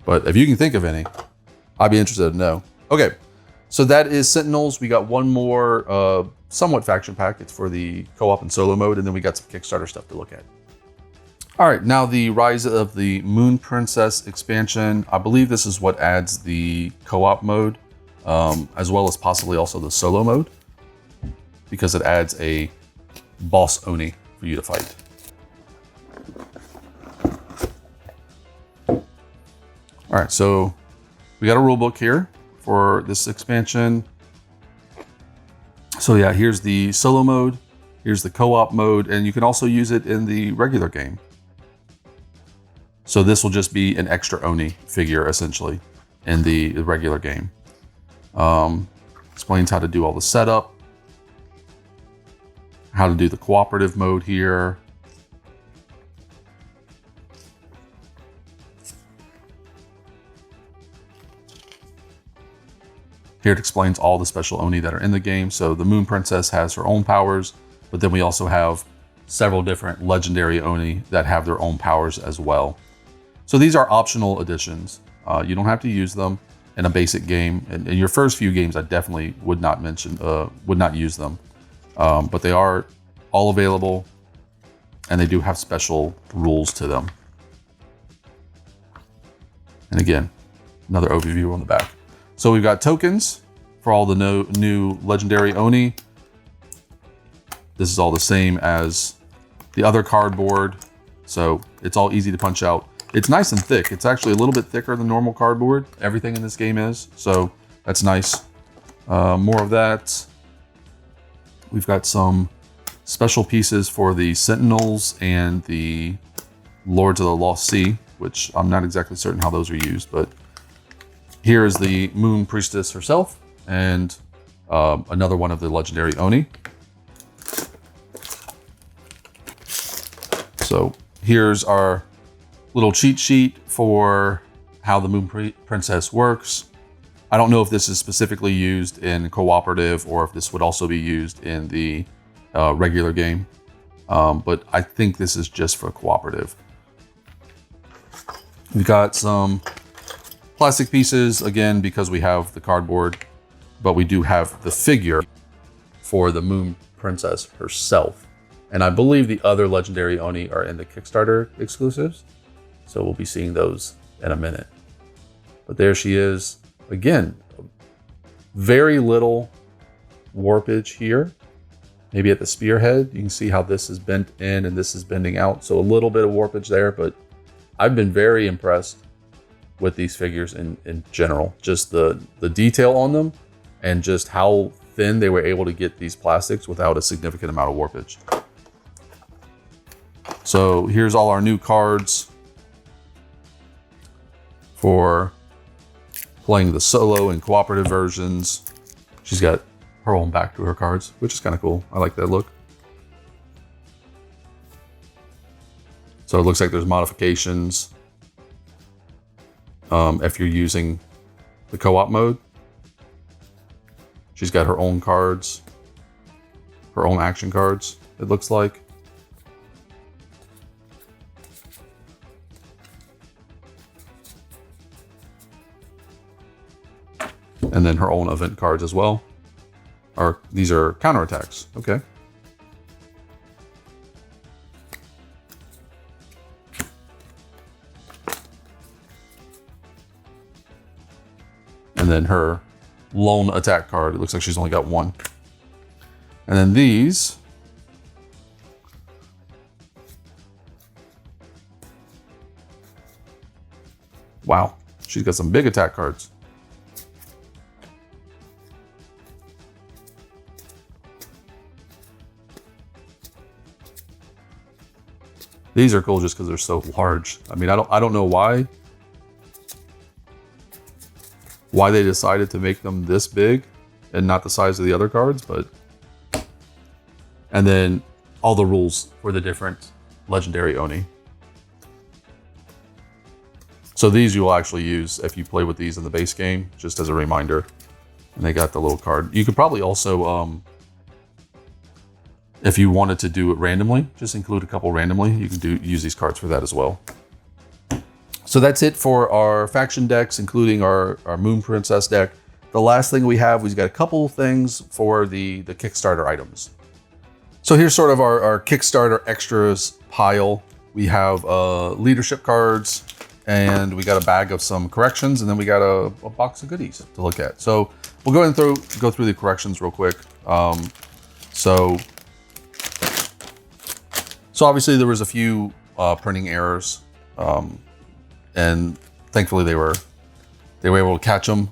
But if you can think of any, I'd be interested to know. Okay, so that is Sentinels. We got one more somewhat faction pack. It's for the co-op and solo mode, and then we got some Kickstarter stuff to look at. All right, now the Rise of the Moon Princess expansion. I believe this is what adds the co-op mode, as well as possibly also the solo mode, because it adds a boss Oni for you to fight. All right, so we got a rule book here for this expansion. So yeah, here's the solo mode, here's the co-op mode, and you can also use it in the regular game. So this will just be an extra Oni figure, essentially, in the regular game. Explains how to do all the setup, how to do the cooperative mode here. Here it explains all the special Oni that are in the game. So the Moon Princess has her own powers, but then we also have several different legendary Oni that have their own powers as well. So these are optional additions. You don't have to use them in a basic game. In your first few games, I definitely would not use them. But they are all available, and they do have special rules to them. And again, another overview on the back. So we've got tokens for all the new legendary Oni. This is all the same as the other cardboard, so it's all easy to punch out. It's nice and thick. It's actually a little bit thicker than normal cardboard. Everything in this game is, so that's nice. More of that. We've got some special pieces for the Sentinels and the Lords of the Lost Sea, which I'm not exactly certain how those are used, but here is the Moon Priestess herself, and another one of the legendary Oni. So here's our little cheat sheet for how the Moon Princess works. I don't know if this is specifically used in cooperative or if this would also be used in the regular game, but I think this is just for cooperative. We've got some plastic pieces, again, because we have the cardboard, but we do have the figure for the Moon Princess herself. And I believe the other legendary Oni are in the Kickstarter exclusives. So we'll be seeing those in a minute. But there she is. Again, very little warpage here. Maybe at the spearhead, you can see how this is bent in and this is bending out. So a little bit of warpage there, but I've been very impressed with these figures in general. Just the detail on them and just how thin they were able to get these plastics without a significant amount of warpage. So here's all our new cards for playing the solo and cooperative versions. She's got her own back to her cards, which is kind of cool. I like that look. So it looks like there's modifications if you're using the co-op mode. She's got her own cards, her own action cards, it looks like. And then her own event cards as well. These are counterattacks. Okay. And then her lone attack card. It looks like she's only got one. And then these. Wow. She's got some big attack cards. These are cool just because they're so large. I mean, I don't know why they decided to make them this big and not the size of the other cards, but and then all the rules for the different legendary Oni. So these you will actually use if you play with these in the base game, just as a reminder. And they got the little card. You could probably also if you wanted to do it randomly, just include a couple randomly. You can use these cards for that as well. So that's it for our faction decks, including our Moon Princess deck. The last thing we have, we've got a couple things for the Kickstarter items. So here's sort of our Kickstarter extras pile. We have leadership cards, and we got a bag of some corrections, and then we got a box of goodies to look at. So we'll go ahead and go through the corrections real quick. So obviously there was a few printing errors, and thankfully they were able to catch them.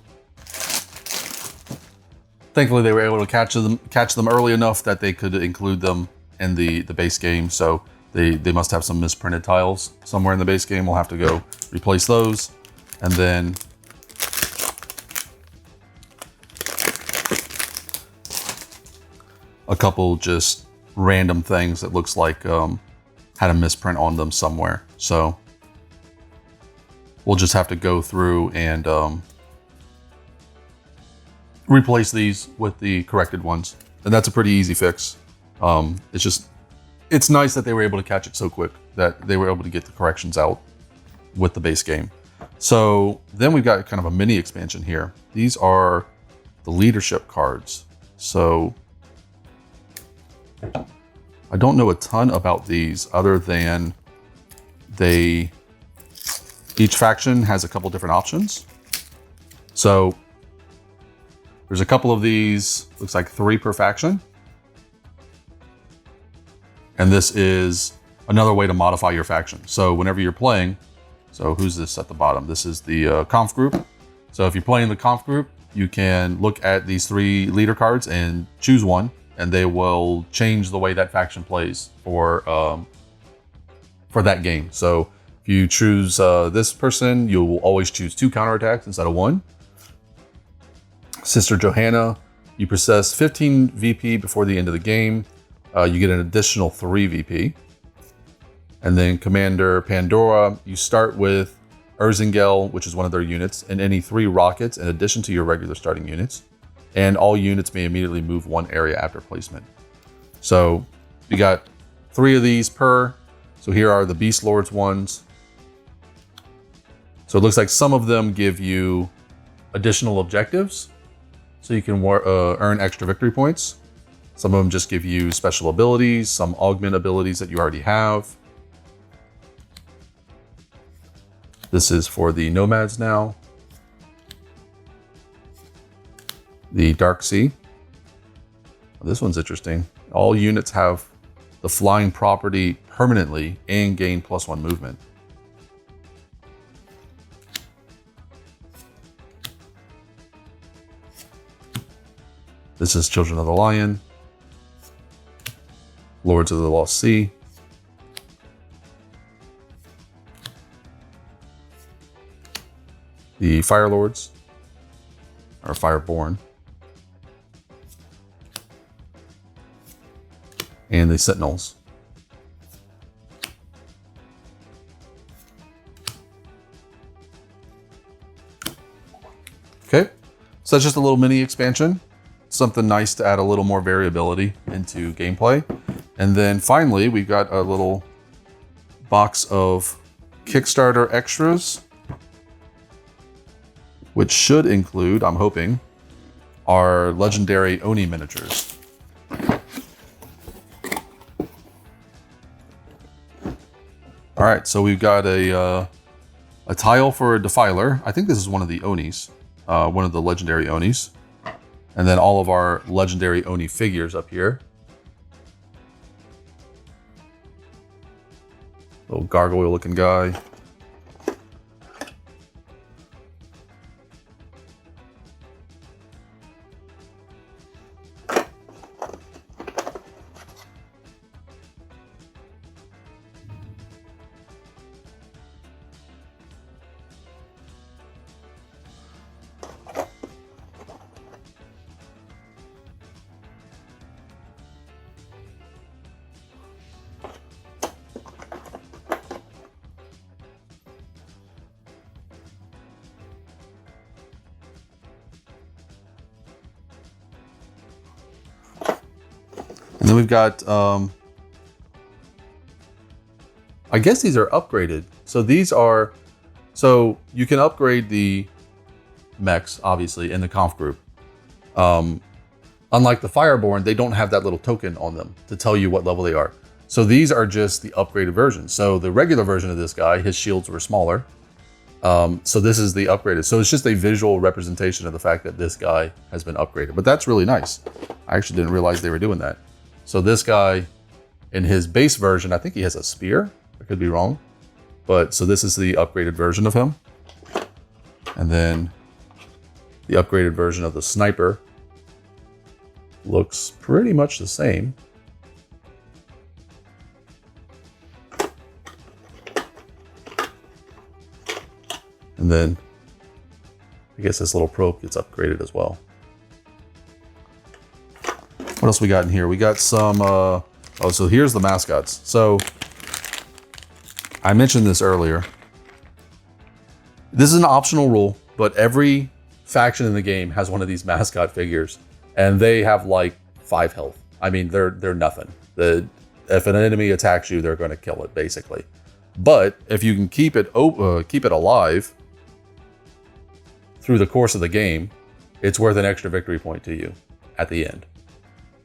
Thankfully they were able to catch them early enough that they could include them in the base game. So they must have some misprinted tiles somewhere in the base game. We'll have to go replace those, and then a couple just random things that looks like had a misprint on them somewhere. So we'll just have to go through and replace these with the corrected ones. And that's a pretty easy fix. It's nice that they were able to catch it so quick that they were able to get the corrections out with the base game. So then we've got kind of a mini expansion here. These are the leadership cards. So I don't know a ton about these other than each faction has a couple different options. So there's a couple of these, looks like 3 per faction. And this is another way to modify your faction. So whenever you're playing, so who's this at the bottom? This is the conf group. So if you're playing the conf group, you can look at these 3 leader cards and choose one, and they will change the way that faction plays for that game. So if you choose this person, you will always choose 2 counterattacks instead of 1. Sister Johanna, you possess 15 VP before the end of the game. You get an additional 3 VP. And then Commander Pandora, you start with Urzingel, which is one of their units, and any 3 rockets in addition to your regular starting units. And all units may immediately move 1 area after placement. So you got 3 of these per. So here are the Beast Lords ones. So it looks like some of them give you additional objectives, so you can earn extra victory points. Some of them just give you special abilities, some augment abilities that you already have. This is for the Nomads now. The Dark Sea. This one's interesting. All units have the flying property permanently and gain +1 movement. This is Children of the Lion, Lords of the Lost Sea, the Fire Lords, or Fireborn, and the Sentinels. Okay, so that's just a little mini expansion. Something nice to add a little more variability into gameplay. And then finally, we've got a little box of Kickstarter extras, which should include, I'm hoping, our legendary Oni miniatures. All right, so we've got a tile for a Defiler. I think this is one of the Onis, one of the legendary Onis. And then all of our legendary Oni figures up here. Little gargoyle looking guy. And then we've got, I guess these are upgraded. So these are, so you can upgrade the mechs, obviously, in the conf group. Unlike the Fireborn, they don't have that little token on them to tell you what level they are. So these are just the upgraded versions. So the regular version of this guy, his shields were smaller. So this is the upgraded. So it's just a visual representation of the fact that this guy has been upgraded. But that's really nice. I actually didn't realize they were doing that. So this guy, in his base version, I think he has a spear. I could be wrong. But so this is the upgraded version of him. And then the upgraded version of the sniper looks pretty much the same. And then I guess this little probe gets upgraded as well. What else we got in here? We got some, oh, so here's the mascots. So I mentioned this earlier. This is an optional rule, but every faction in the game has one of these mascot figures, and they have like 5 health. I mean, they're nothing. If an enemy attacks you, they're going to kill it, basically. But if you can keep it alive through the course of the game, it's worth an extra victory point to you at the end.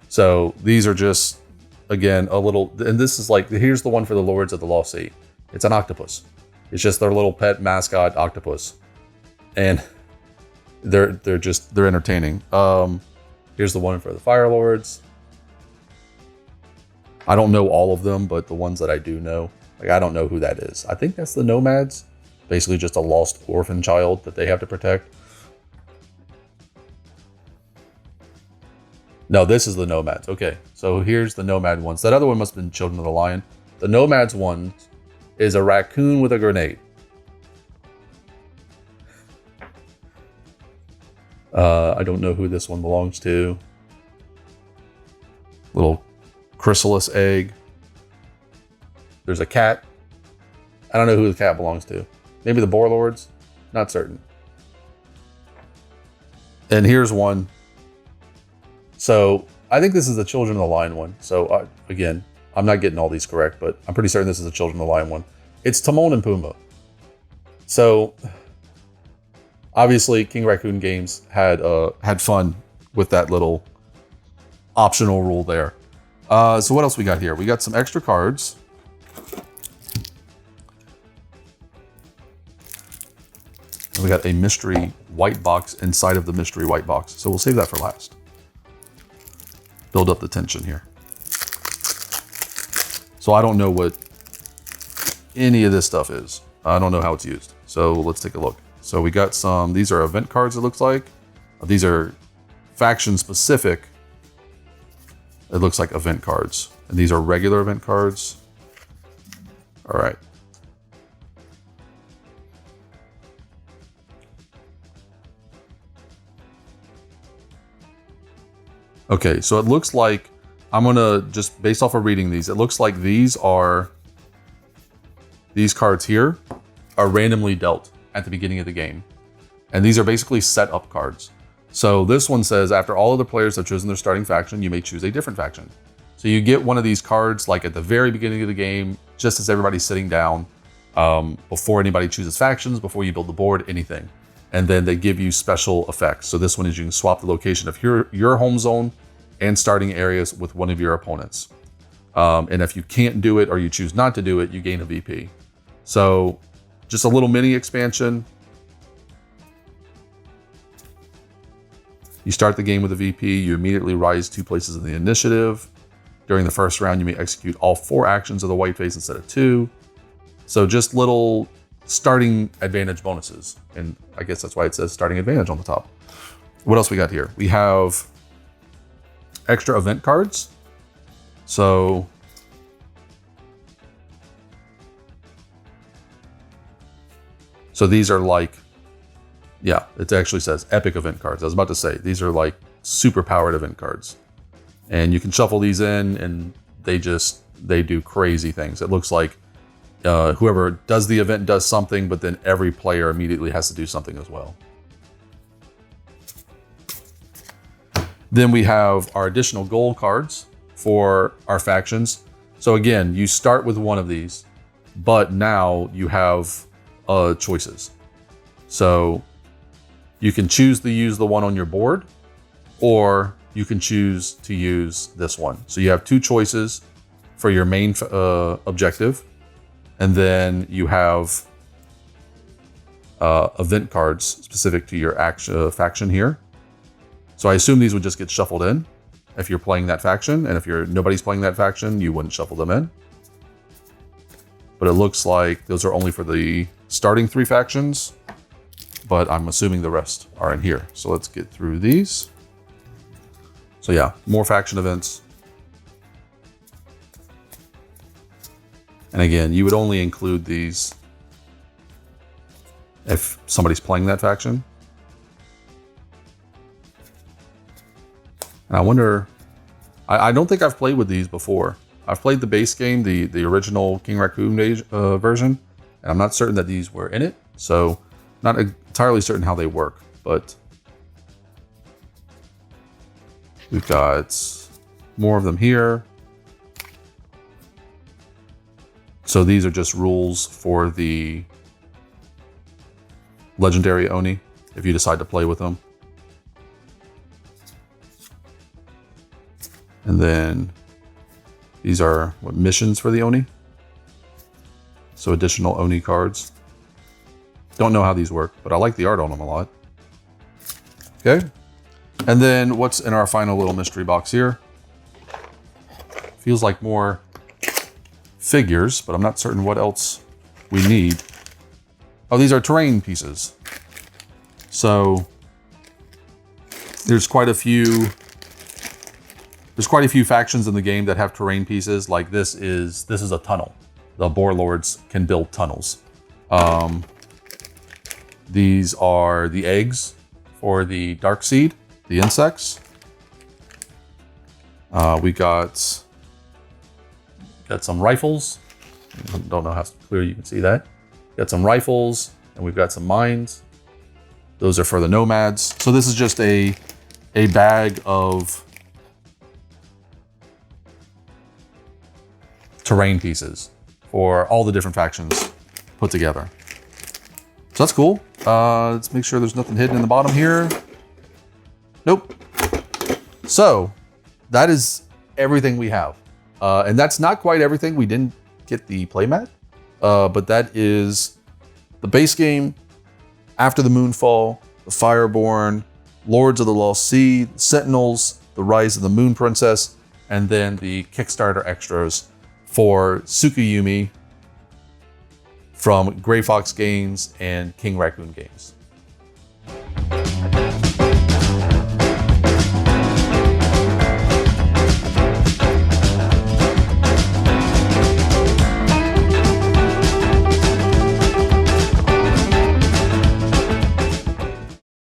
So these are just, again, a little, and this is like, here's the one for the Lords of the Lost Sea. It's an octopus. It's just their little pet mascot octopus. And they're entertaining. Here's the one for the Fire Lords. I don't know all of them, but the ones that I do know, like, I don't know who that is. I think that's the Nomads. Basically just a lost orphan child that they have to protect. No, this is the Nomads. Okay, so here's the Nomad ones. That other one must have been Children of the Lion. The Nomads one is a raccoon with a grenade. I don't know who this one belongs to. Little chrysalis egg. There's a cat. I don't know who the cat belongs to. Maybe the Boar Lords? Not certain. And here's one. So I think this is the Children of the Lion one. So again, I'm not getting all these correct, but I'm pretty certain this is the Children of the Lion one. It's Timon and Pumbaa. So obviously King Raccoon Games had fun with that little optional rule there. So what else we got here? We got some extra cards. And we got a mystery white box inside of the mystery white box. So we'll save that for last. Build up the tension here. So I don't know what any of this stuff is. I don't know how it's used. So let's take a look. So we got some, these are event cards, it looks like. These are faction specific. It looks like event cards. And these are regular event cards. All right. Okay, so it looks like, I'm gonna just based off of reading these, it looks like these cards here are randomly dealt at the beginning of the game. And these are basically set up cards. So this one says, after all of the players have chosen their starting faction, you may choose a different faction. So you get one of these cards like at the very beginning of the game, just as everybody's sitting down, before anybody chooses factions, before you build the board, anything. And then they give you special effects. So this one is you can swap the location of your home zone and starting areas with one of your opponents. And if you can't do it or you choose not to do it, you gain a VP. So just a little mini expansion. You start the game with a VP, you immediately rise 2 places in the initiative. During the first round, you may execute all 4 actions of the white phase instead of 2. So just little starting advantage bonuses. And I guess that's why it says starting advantage on the top. What else we got here? We have extra event cards. So these are like, yeah, it actually says epic event cards. I was about to say, these are like super powered event cards. And you can shuffle these in and they do crazy things. It looks like whoever does the event does something, but then every player immediately has to do something as well. Then we have our additional goal cards for our factions. So again, you start with one of these, but now you have choices. So you can choose to use the one on your board, or you can choose to use this one. So you have 2 choices for your main objective. And then you have event cards specific to your faction here. So I assume these would just get shuffled in if you're playing that faction. And if nobody's playing that faction, you wouldn't shuffle them in. But it looks like those are only for the starting 3 factions. But I'm assuming the rest are in here. So let's get through these. So yeah, more faction events. And again, you would only include these if somebody's playing that faction. And I wonder, I don't think I've played with these before. I've played the base game, the original King Raccoon version, and I'm not certain that these were in it. So not entirely certain how they work, but we've got more of them here. So these are just rules for the legendary Oni, if you decide to play with them. And then these are missions for the Oni. So additional Oni cards. Don't know how these work, but I like the art on them a lot. Okay. And then what's in our final little mystery box here? Feels like more figures, but I'm not certain what else we need. Oh, these are terrain pieces. So there's quite a few factions in the game that have terrain pieces. Like this is a tunnel. The Boar Lords can build tunnels. These are the eggs for the Dark Seed, the insects. We got some rifles. Don't know how clear you can see that. Got some rifles, and we've got some mines. Those are for the nomads. So this is just a bag of terrain pieces for all the different factions put together. So that's cool. Let's make sure there's nothing hidden in the bottom here. Nope. So that is everything we have. And that's not quite everything. We didn't get the playmat, but that is the base game, After the Moonfall, the Fireborn, Lords of the Lost Sea, Sentinels, the Rise of the Moon Princess, and then the Kickstarter extras for Tsukuyumi from Gray Fox Games and King Raccoon Games.